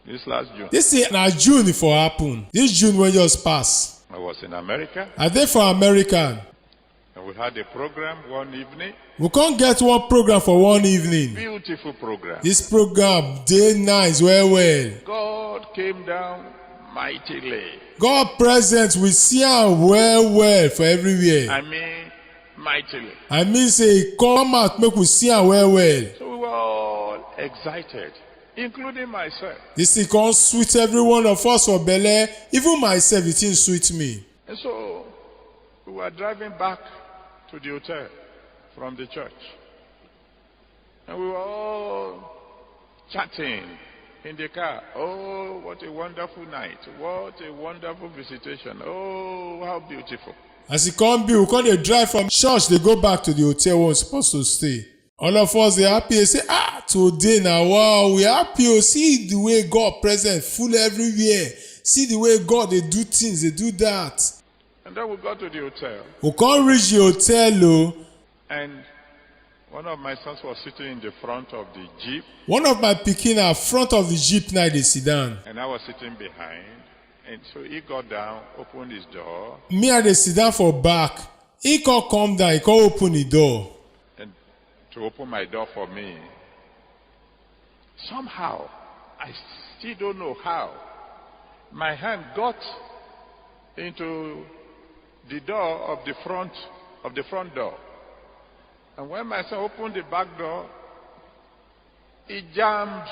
This last June. This is na June it for happen. This June when just pass. I was in America. I dey for American. And we had a program one evening. We can't get one program for one evening. Beautiful program. This program dey nice well. God came down mightily. God present we see am well for everywhere. I mean mightily. I mean say come out make we see am well. So we were all excited, including myself. This thing come sweet every one of us for belle. Even myself, it thing sweet me. And so we were driving back to the hotel from the church. And we were all chatting in the car. Oh, what a wonderful night. What a wonderful visitation. Oh, how beautiful. As it come be, we come dey drive from church, they go back to the hotel where we supposed to stay. All of us, they happy. They say, today now, wow, we happy. See the way God present, full everywhere. See the way God, they do things, they do that. And then we got to the hotel. We can't reach the hotel, and one of my sons was sitting in the front of the jeep. One of my pikin at front of the jeep now they sit down. And I was sitting behind. And so he got down, opened his door. Me I dey sit down for back. He can't come down, he can't open the door. And to open my door for me. Somehow, I still don't know how, my hand got into the door of the front door. And when my son opened the back door, he jammed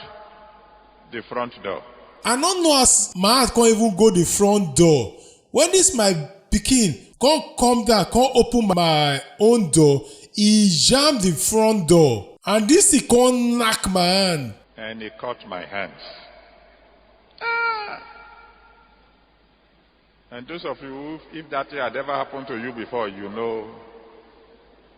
the front door. I don't know as my hand can't even go the front door. When this my pikin come down, can't open my own door, he jammed the front door. And this he can't knock my hand. And he caught my hands. And those of you, if that had ever happened to you before, you know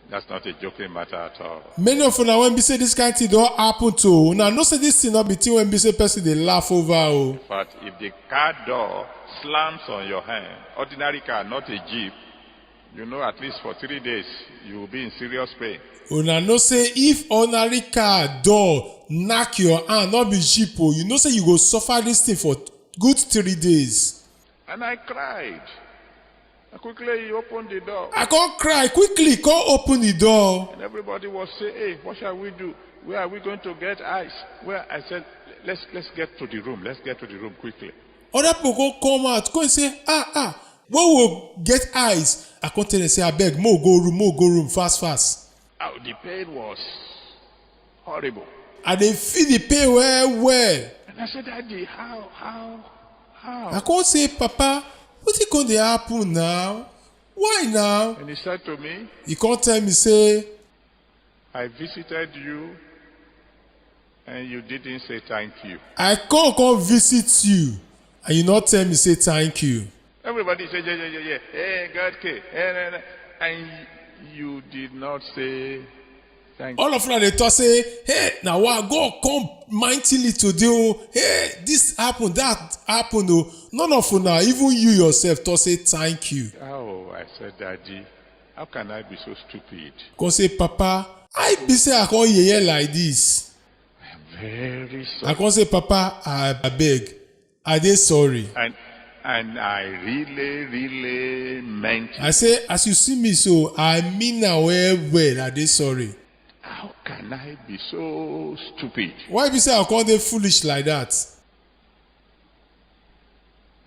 that's not a joking matter at all. Many of you now when we say this kind of thing don't happen to, now no say this thing not be thing when we say person they laugh over. In fact, if the car door slams on your hand, ordinary car, not a jeep, you know at least for 3 days you will be in serious pain. Una know say if ordinary car door knock your hand, not be jeep, you know say you go suffer this thing for good 3 days. And I cried. And quickly he opened the door. I can't cry quickly, can't open the door. And everybody was saying, hey, what shall we do? Where are we going to get ice? Where I said, let's get to the room. Let's get to the room quickly. Other people go come out, go and say, where will get ice? I can't tell them, say, I beg, more go room, fast. Oh, the pain was horrible. And they feel the pain well. And I said, Daddy, how? I can't say, Papa, what is going to happen now? Why now? And he said to me, he can't tell me, say, I visited you and you didn't say thank you. I can't come visit you and you not tell me, say thank you. Everybody said, yeah. Hey, God came. And you did not say Thank you. All of una dey talk say, hey, now what God come mightily today, oh, hey, this happen, that happen, oh. None of una, even you yourself, talk say thank you. Oh, I said, Daddy, how can I be so stupid? Come say, Papa, I be say I come hear like this. I'm very I sorry. come say, Papa, I beg, I dey sorry. And I really meant it. I say, as you see me so, I mean now well, I dey sorry. How can I be so stupid? Why be say I come dey foolish like that?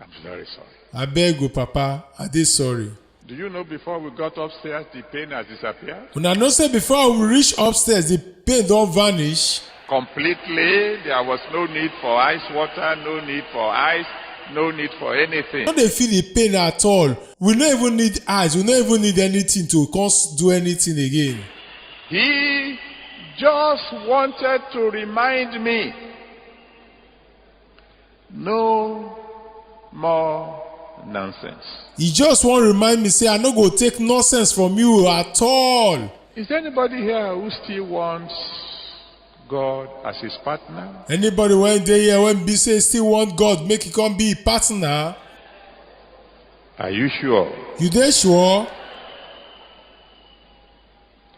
I'm very sorry. I beg you, Papa, I dey sorry. Do you know before we got upstairs, the pain has disappeared? Una know say before we reach upstairs, the pain don vanish. Completely. There was no need for ice water, no need for ice, no need for anything. We no dey feel the pain at all. We no even need eyes. We no even need anything to come do anything again. He just wanted to remind me, no more nonsense. He just wan remind me say I no go take nonsense from you at all. Is there anybody here who still wants God as his partner? Anybody wey dey here wey be say still want God make he come be partner? Are you sure? You dey sure?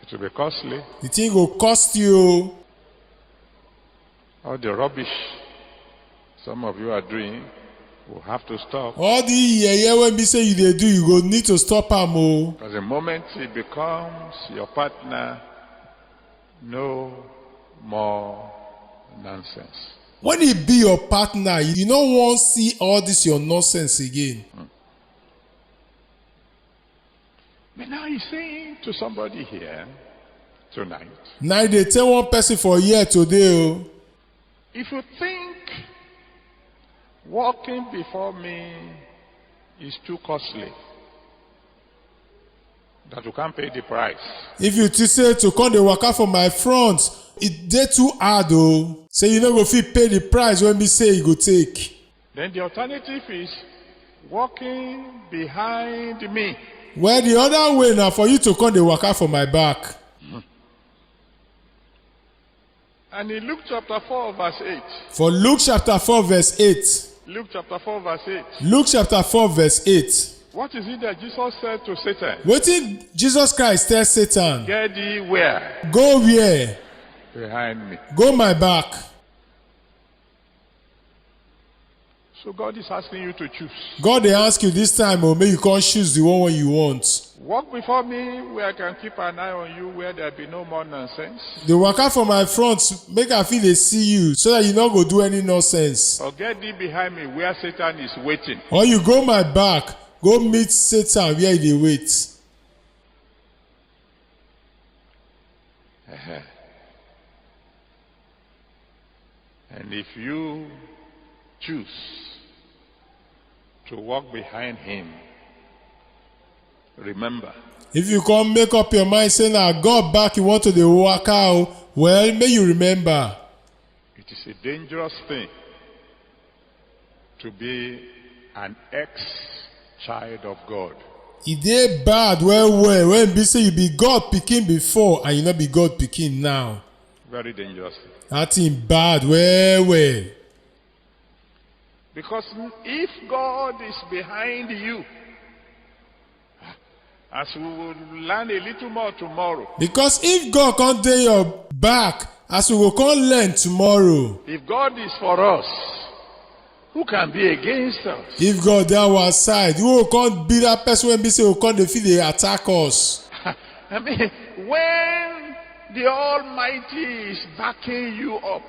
It will be costly. The thing go cost you. All the rubbish some of you are doing will have to stop. All the yeye wey be say you dey do, you go need to stop am o. Because the moment he becomes your partner, no more nonsense. When he be your partner, you no wan see all this your nonsense again. But now he's saying to somebody here tonight, Now dey tell one person for here today o. if you think walking before me is too costly, that you can't pay the price, If you think say to come dey waka for my front, e dey too hard o. Say you no go fit pay the price wey be say you go take. then the alternative is walking behind me. Well, the other way na for you to come dey waka for my back. And in Luke chapter 4 verse 8, For Luke chapter 4 verse 8. Luke chapter 4 verse 8, Luke chapter 4 verse 8. what is it that Jesus said to Satan? Wetin Jesus Christ tell Satan? Get thee where? Go where? Behind me. Go my back. So God is asking you to choose. God dey ask you this time o, make you come choose the one wey you want. Walk before me where I can keep an eye on you, where there be no more nonsense. Dey waka for my front make I fit dey see you so that you no go do any nonsense. Or get thee behind me where Satan is waiting. Or you go my back, go meet Satan where he dey wait. And if you choose to walk behind him, remember, If you come make up your mind say na God back you want to dey waka o, well make you remember. it is a dangerous thing to be an ex-child of God. E dey bad well when be say you be God pikin before and you no be God pikin now. Very dangerous thing. That thing bad well. Because if God is behind you, as we will learn a little more tomorrow, Because if God come dey your back, as we go come learn tomorrow, if God is for us, who can be against us? if God dey our side, who go come be that person wey be say go come dey fit dey attack us? I mean, when the Almighty is backing you up,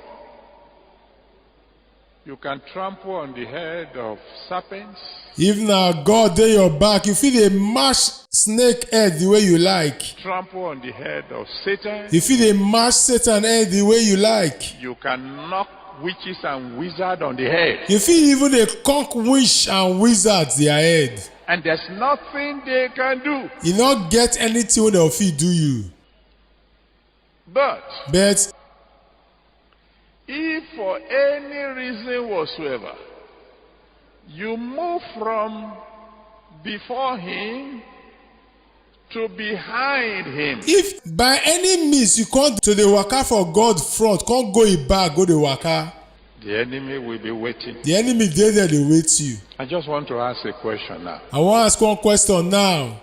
you can trample on the head of serpents. If na God dey your back, you fit dey mash snake head the way you like. Trample on the head of Satan. You fit dey mash Satan head the way you like. You can knock witches and wizards on the head. You fit even dey conk witch and wizards their head. And there's nothing they can do. You no get anything wey dem fit do you. But But if for any reason whatsoever you move from before him to behind him. If by any means you come to the waka for God front, come go it back, go the waka. The enemy will be waiting. The enemy there they wait you. I just want to ask a question now. I want to ask one question now.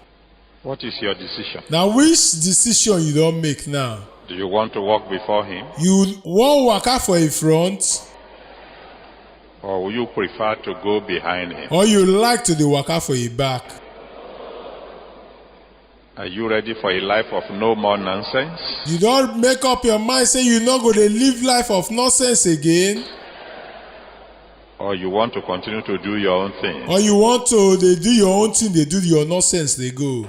What is your decision? Now which decision you don't make now? Do you want to walk before him? You want waka for a front? Or will you prefer to go behind him? Or you like to the waka for a back? Are you ready for a life of no more nonsense? You don't make up your mind say you not going to live life of nonsense again? Or you want to continue to do your own thing? Or you want to they do your own thing, they do your nonsense, they go.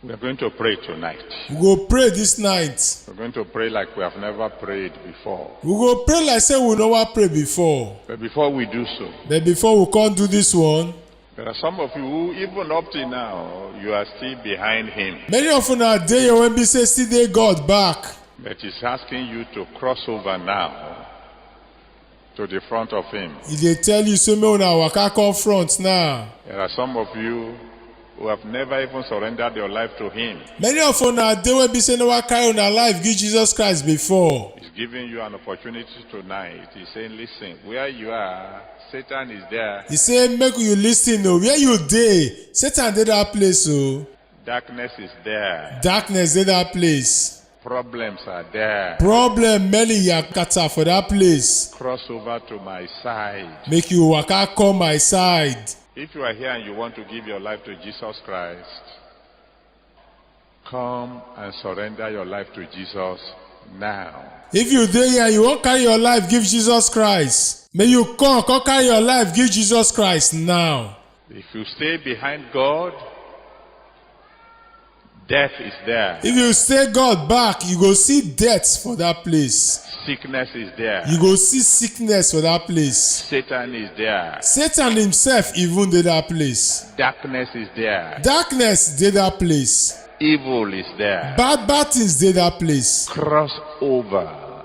We are going to pray tonight. We go pray this night. We're going to pray like we have never prayed before. We go pray like say we never pray before. But before we do so, But before we can't do this one, there are some of you who, even up to now, you are still behind him. many of you are there when we say see they God back. But he's asking you to cross over now to the front of him. If they tell you so me una waka come front now. There are some of you who have never even surrendered your life to him. Many of you are there when we say never carry on our life give Jesus Christ before. He's giving you an opportunity tonight. He's saying, listen, where you are, Satan is there. He say make you listen oh, where you dey? Satan dey that place oh. Darkness is there. Darkness dey that place. Problems are there. Problem many yakata for that place. Cross over to my side. Make you waka come my side. If you are here and you want to give your life to Jesus Christ, come and surrender your life to Jesus now. If you dey here you wan carry your life give Jesus Christ, may you come carry your life give Jesus Christ now. If you stay behind God, death is there. If you stay God back, you go see death for that place. Sickness is there. You go see sickness for that place. Satan is there. Satan himself even did that place. Darkness is there. Darkness did that place. Evil is there. Bad things did that place. Cross over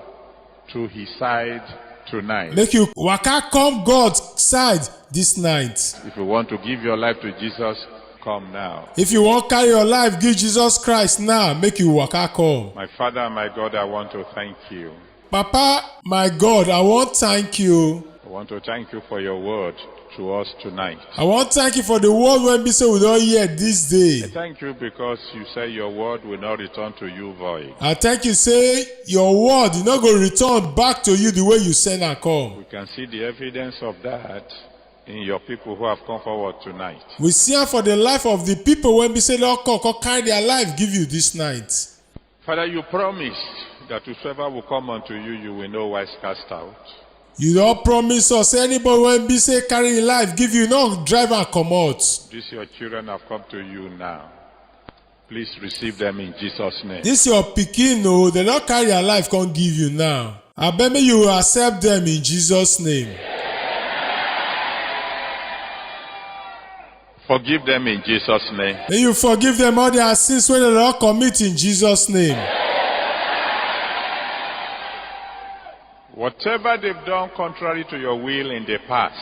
to his side tonight. Make you waka come God's side this night. If you want to give your life to Jesus, come now. If you want carry your life give Jesus Christ now, make you waka come. My Father and my God, I want to thank you. Papa, my God, I want to thank you. I want to thank you for your word to us tonight. I want to thank you for the word when we say we don't hear this day. I thank you because you say your word will not return to you void. I thank you say your word is not going to return back to you the way you send and come. We can see the evidence of that in your people who have come forward tonight. We see for the life of the people when we say Lord come carry their life give you this night. Father, you promised that whosoever will come unto you, you will no wise cast out. You don't promise us anybody when we say carry life give you no drive and come out. These your children have come to you now. Please receive them in Jesus' name. This your pikin no, they don't carry their life come give you now. I bet me you will accept them in Jesus' name. Forgive them in Jesus' name. May you forgive them all their sins when they don't commit in Jesus' name. Whatever they've done contrary to your will in the past,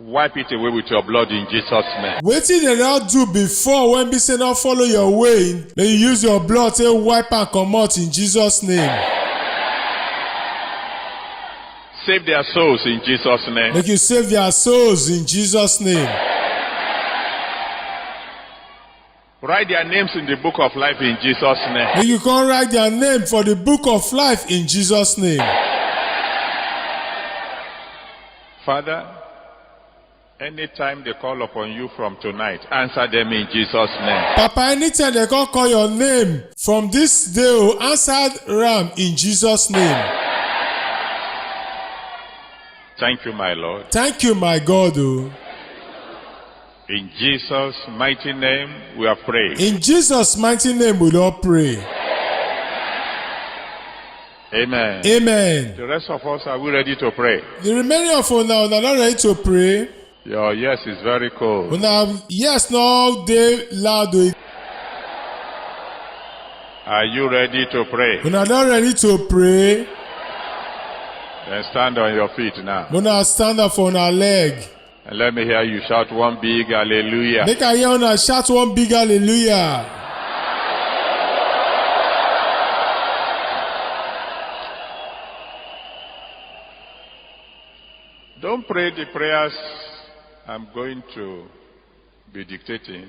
wipe it away with your blood in Jesus' name. Wetin they don't do before when we say not follow your way, may you use your blood to wipe and come out in Jesus' name. Save their souls in Jesus' name. Make you save their souls in Jesus' name. Write their names in the book of life in Jesus' name. Make you come write their name for the book of life in Jesus' name. Father, anytime they call upon you from tonight, answer them in Jesus' name. Papa, anytime they call your name from this day, answer them in Jesus' name. Thank you, my Lord. Thank you, my God. Oh. In Jesus' mighty name, we are praying. In Jesus' mighty name, we all pray. Amen. Amen. The rest of us, are we ready to pray? The remaining of us now are not ready to pray. Your yes is very cold. Now, yes, no, they loud. Are you ready to pray? We're not ready to pray. Then stand on your feet now. We're not stand up on our leg. And let me hear you shout one big hallelujah. Make I hear una shout one big hallelujah. Don't pray the prayers I'm going to be dictating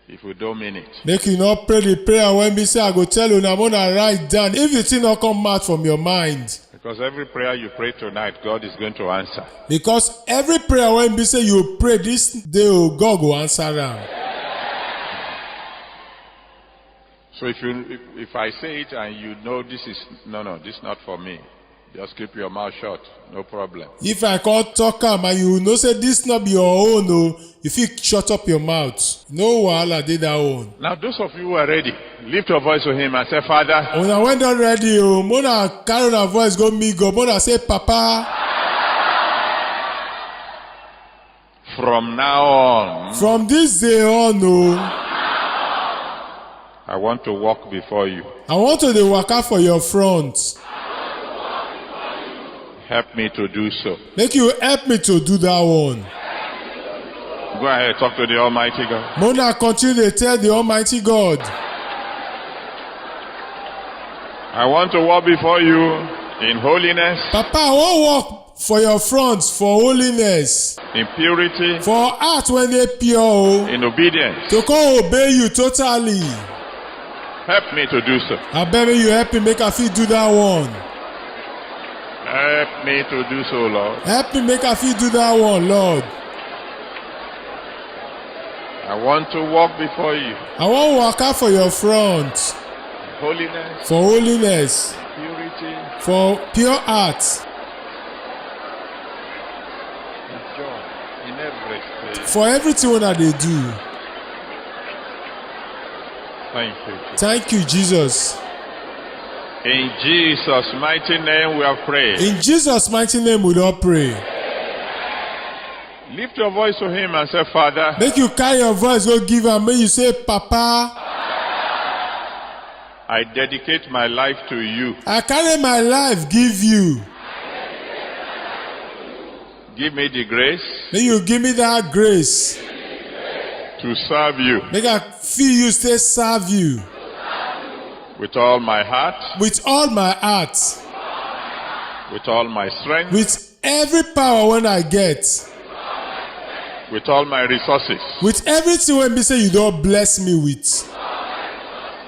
if you don't mean it. Make you not pray the prayer when me say I go tell you I'm gonna write down. If the thing not come out from your mind. Because every prayer you pray tonight, God is going to answer. Because every prayer when me say you pray this day, God will answer them. So if I say it and you know this is this is not for me, just keep your mouth shut. No problem. If I can't talk and you know say this not be your own, no, if you shut up your mouth, no wahala did that one. Now those of you who are ready, lift your voice to him and say, Father. When I went on ready, Mona carry her voice go me go. Mona say, Papa. From now on. From this day on, no. I want to walk before you. I want to dey waka for your front. Help me to do so. Make you help me to do that one. Go ahead, talk to the Almighty God. Mona continue to tell the Almighty God. I want to walk before you in holiness. Papa, I wan walk for your front for holiness. In purity. For heart when they pure. In obedience. To come obey you totally. Help me to do so. I beg you help me make I fit do that one. Help me to do so, Lord. Help me make I fit do that one, Lord. I want to walk before you. I want waka for your front. Holiness. For holiness. Purity. For pure heart. And joy in everything. For everything that they do. Thank you. Thank you, Jesus. In Jesus' mighty name we have prayed. In Jesus' mighty name we don't pray. Lift your voice to him and say, Father. Make you carry your voice, go give him. Make you say, Papa. I dedicate my life to you. I carry my life, give you. Give me the grace. Make you give me that grace. To serve you. Make I feel you stay serve you. With all my heart. With all my heart. With all my strength. With every power when I get. With all my resources. With everything when me say you don't bless me with.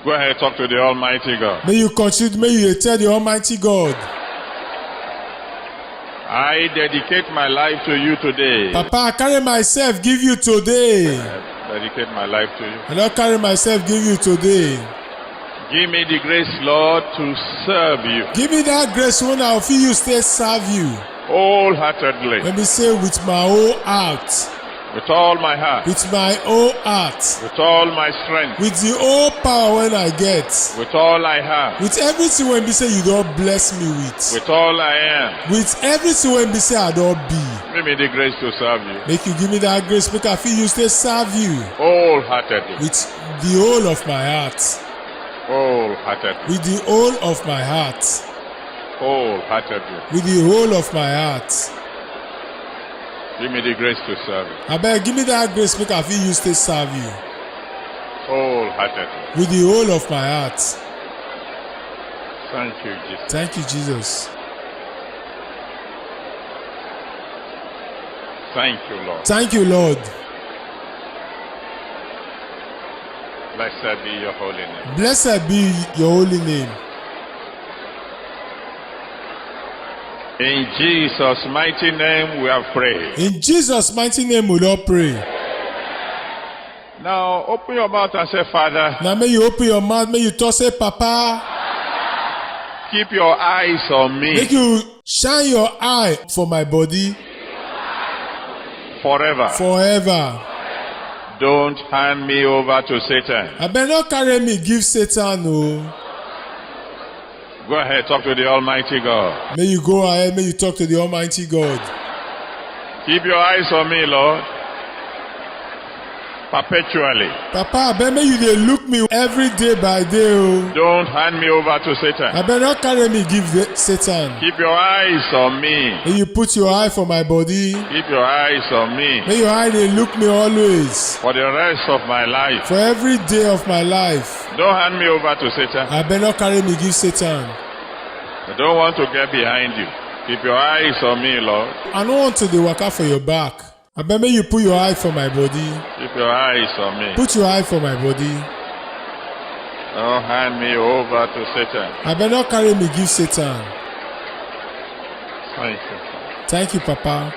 Go ahead, talk to the Almighty God. May you continue, may you tell the Almighty God. I dedicate my life to you today. Papa, I carry myself, give you today. I dedicate my life to you. I don't carry myself, give you today. Give me the grace, Lord, to serve you. Give me that grace when I feel you stay serve you. Wholeheartedly. Let me say with my whole heart. With all my heart. With my whole heart. With all my strength. With the whole power when I get. With all I have. With everything when be say you don't bless me with. With all I am. With everything when be say I don't be. Give me the grace to serve you. Make you give me that grace, make I feel you stay serve you. Wholeheartedly. With the whole of my heart. Wholeheartedly. With the whole of my heart. Wholeheartedly. With the whole of my heart. Give me the grace to serve you. I beg, give me that grace, make I feel you stay serve you. Wholeheartedly. With the whole of my heart. Thank you, Jesus. Thank you, Jesus. Thank you, Lord. Thank you, Lord. Blessed be your holy name. Blessed be your holy name. In Jesus' mighty name we have prayed. In Jesus' mighty name we don't pray. Now open your mouth and say, Father. Now may you open your mouth, may you talk, say, Papa. Keep your eyes on me. Make you shine your eye for my body. Forever. Forever. Don't hand me over to Satan. I better not carry me, give Satan, no. Go ahead, talk to the Almighty God. May you go ahead, may you talk to the Almighty God. Keep your eyes on me, Lord. perpetually. Papa, abeg make you dey look me every day by day o. Don't hand me over to Satan. Abeg no carry me give Satan. Keep your eyes on me. May you put your eye for my body. Keep your eyes on me May your eye dey look me always. for the rest of my life. For every day of my life. Don't hand me over to Satan. Abeg no carry me give Satan. I don't want to get behind you. Keep your eyes on me, Lord. I no want to dey waka for your back. Abeg make you put your eye for my body. Keep your eyes on me. Put your eye for my body. Don't hand me over to Satan. Abeg no carry me give Satan. Thank you. Thank you, Papa.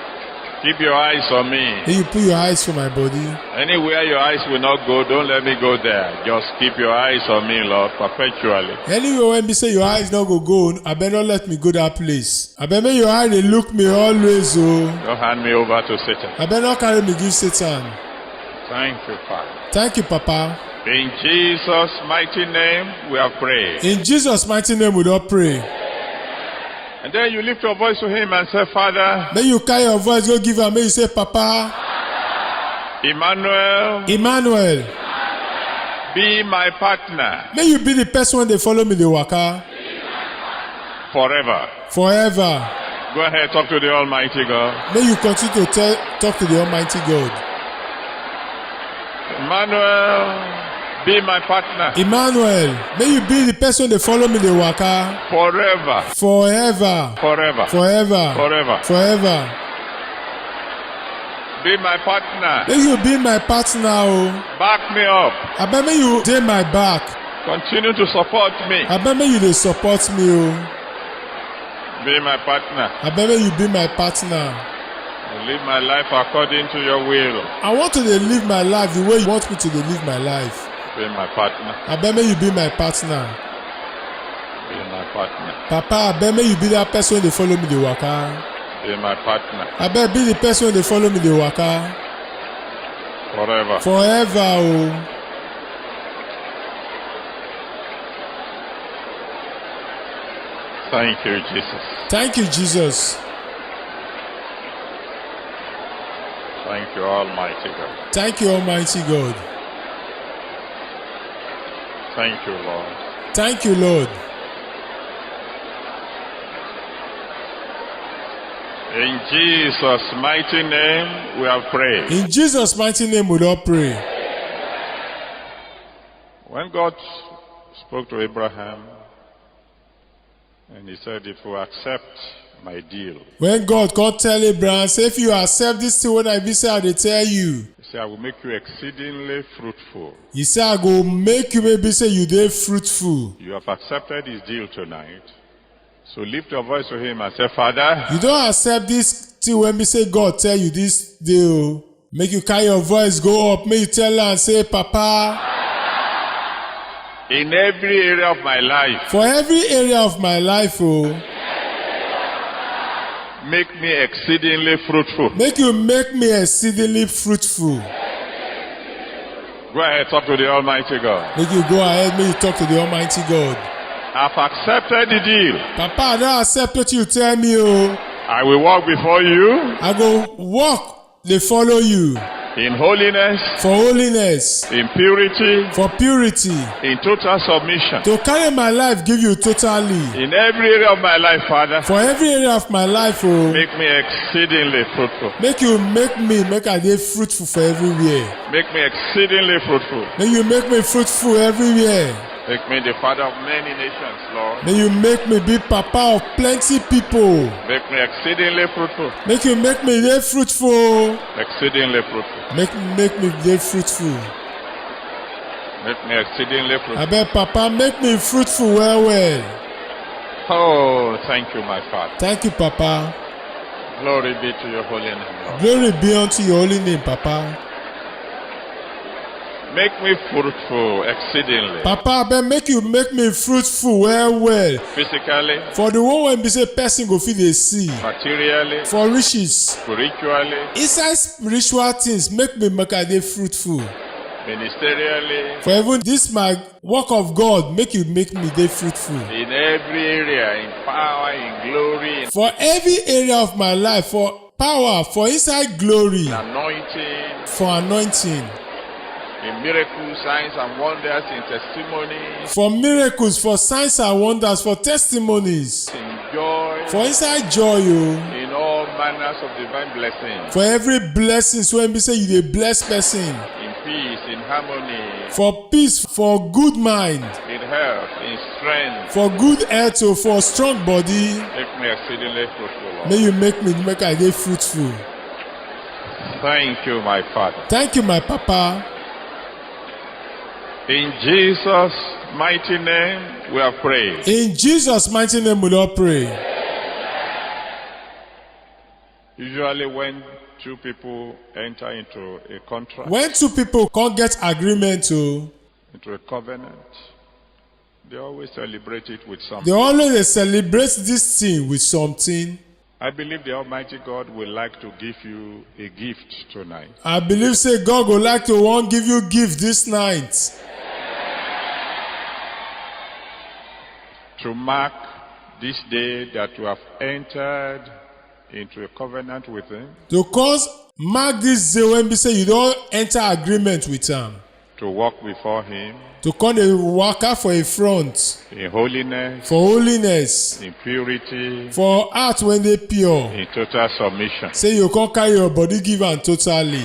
Keep your eyes on me. May you put your eyes for my body. Anywhere your eyes will not go, don't let me go there. Just keep your eyes on me, Lord, perpetually. Anywhere when me say your eyes not go, abeg no let me go that place. Abeg make your eye dey look me always o. Don't hand me over to Satan. Abeg no carry me give Satan. Thank you, Father. Thank you, Papa. In Jesus' mighty name, we have prayed. In Jesus' mighty name we don pray. And then you lift your voice to him and say, Father, May you carry your voice go give am. May you say, Papa, Emmanuel, Emmanuel, be my partner may you be the person when they follow me dey waka forever. forever. Go ahead, talk to the Almighty God. May you continue to talk to the Almighty God. Emmanuel, be my partner Emmanuel, may you be the person they follow me dey waka forever. forever. Forever. Forever. Forever. Forever. Be my partner. May you be my partner o. Back me up. Abeg may you dey my back. Continue to support me. Abeg may you dey support me o. Be my partner. Abeg may you be my partner. I live my life according to your will. I want to dey live my life the way you want me to dey live my life. Be my partner. Abeg may you be my partner. Be my partner. Papa, abeg may you be that person wey dey follow me dey waka. Be my partner. Abeg be the person wey dey follow me dey waka Forever. forever o. Thank you, Jesus. Thank you, Jesus. Thank you, Almighty God. Thank you, Almighty God. Thank you, Lord. Thank you, Lord. In Jesus' mighty name, we have prayed. In Jesus' mighty name we don pray. When God spoke to Abraham, and he said, if you accept my deal, When God come tell Abraham, say if you accept this thing when I be say I dey tell you, he said, I will make you exceedingly fruitful. he say I go make you maybe say you dey fruitful. You have accepted his deal tonight. So lift your voice to him and say, Father, You don't accept this thing when me say God tell you this deal. Make you carry your voice go up. Make you tell her and say, Papa, in every area of my life, for every area of my life, make me exceedingly fruitful. make you make me exceedingly fruitful. Go ahead, talk to the Almighty God. Make you go ahead, make you talk to the Almighty God. I've accepted the deal. Papa, I don't accept what you tell me, oh. I will walk before you I go walk, they follow you. in holiness, For holiness, in purity, for purity. in total submission. To carry my life, give you totally. In every area of my life, Father, For every area of my life, oh. make me exceedingly fruitful. Make you make I dey fruitful for everywhere. Make me exceedingly fruitful. May you make me fruitful everywhere. Make me the father of many nations, Lord. May you make me be papa of plenty people. Make me exceedingly fruitful. Make you make me dey fruitful. Exceedingly fruitful. Make me dey fruitful. Make me exceedingly fruitful. Abeg papa, make me fruitful well well. Oh, thank you, my Father. Thank you, Papa. Glory be to your holy name, Lord. Glory be unto your holy name, Papa. Make me fruitful exceedingly. Papa, abeg make you make me fruitful well well. Physically, For the one wey be say person go fit dey see. materially, For riches. spiritually, Inside spiritual things, make I dey fruitful. ministerially, For even this my work of God, make me dey fruitful. in every area, in power, in glory, in For every area of my life, for power, for inside glory, anointing. for anointing. in miracles, signs, and wonders, in testimonies, For miracles, for signs and wonders, for testimonies, in joy, for inside joy, oh. in all manners of divine blessings, For every blessing, so when we say you a blessed person. in peace, in harmony, For peace, for good mind, in health, in strength. for good health, oh, for strong body. Make me exceedingly fruitful, Lord. May you make I dey fruitful. Thank you, my Father. Thank you, my Papa. In Jesus' mighty name, we have prayed. In Jesus' mighty name, we all pray. Usually, when two people enter into a contract, When two people can't get agreement, oh, into a covenant, they always celebrate it with they something. always celebrate this thing with something. I believe the Almighty God would like to give you a gift tonight. I believe say God would like to want give you gift this night. To mark this day that you have entered into a covenant with Him, To cause mark this day when we say you don't enter agreement with him. to walk before Him To come a worker for a front, in holiness, for holiness, in purity, for heart when they pure. in total submission. Say you can't carry your body give am totally.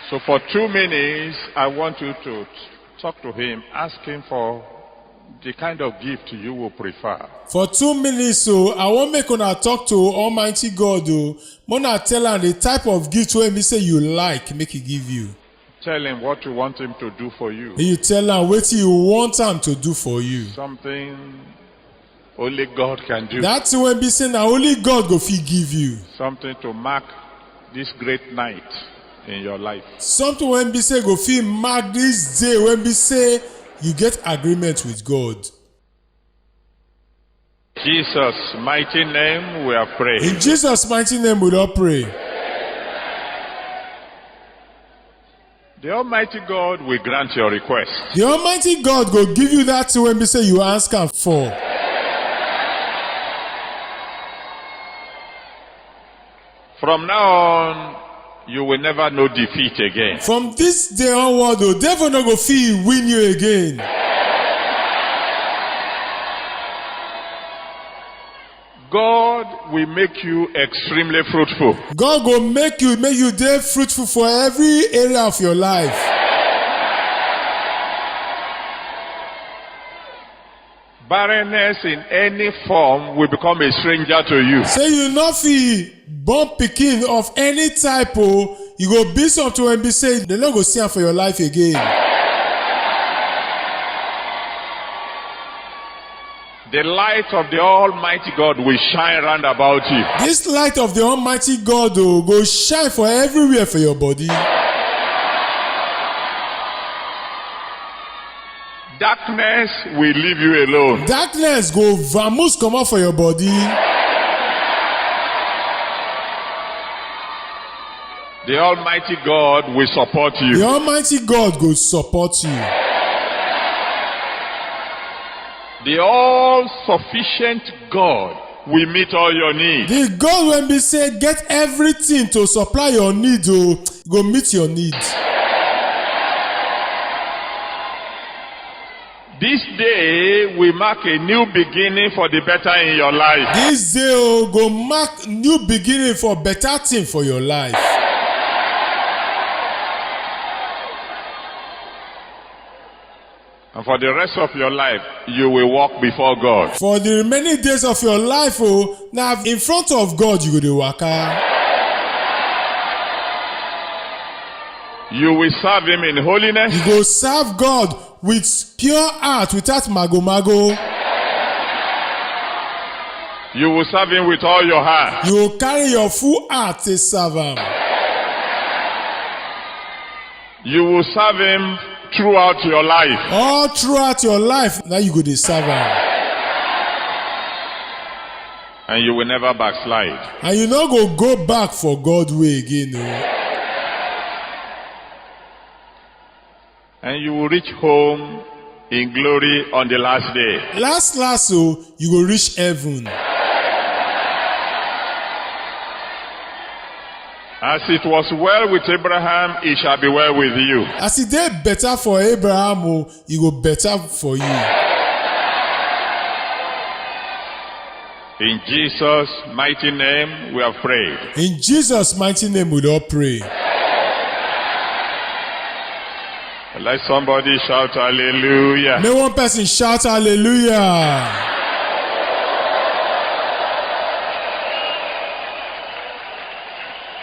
So for 2 minutes, I want you to talk to Him, ask Him for the kind of gift you will prefer. For 2 minutes, so I want make una talk to Almighty God. Oh, Mona tell am the type of gift when we say you like, make He give you. Tell Him what you want Him to do for you. And you tell am wetin you want am to do for you. Something only God can do. That thing when be say na only God go fit give you. Something to mark this great night in your life. Something when be say go fit mark this day when be say you get agreement with God. Jesus' mighty name we are praying. In Jesus' mighty name we don pray. The Almighty God will grant your request. The Almighty God go give you that thing when be say you ask am for. From now on, you will never know defeat again. From this day onward, the devil no go fit win you again. God will make you extremely fruitful. God go make you dey fruitful for every area of your life. Barrenness in any form will become a stranger to you. Say you no fit born pikin of any type, oh, you go be something when be say they no go see am for your life again. The light of the Almighty God will shine round about you. This light of the Almighty God, oh, go shine for everywhere for your body. Darkness will leave you alone. Darkness go vamoose comot for your body. The Almighty God will support you. The Almighty God go support you. The all-sufficient God will meet all your needs. The God when be say get everything to supply your need, oh, go meet your needs. This day will mark a new beginning for the better in your life. This day, oh, go mark new beginning for better thing for your life. And for the rest of your life, you will walk before God. For the remaining days of your life, oh, now in front of God you go dey waka. You will serve Him in holiness. You go serve God with pure heart, without mago. You will serve Him with all your heart. You will carry your full heart to serve Him. You will serve Him throughout your life. All throughout your life, now you go dey serve Him. And you will never backslide. And you no go back for God way again, oh. And you will reach home in glory on the last day. Last, oh, you go reach heaven. As it was well with Abraham, it shall be well with you. As it dey better for Abraham, oh, e go better for you. In Jesus' mighty name, we have prayed. In Jesus' mighty name, we all pray. Let somebody shout hallelujah. May one person shout hallelujah.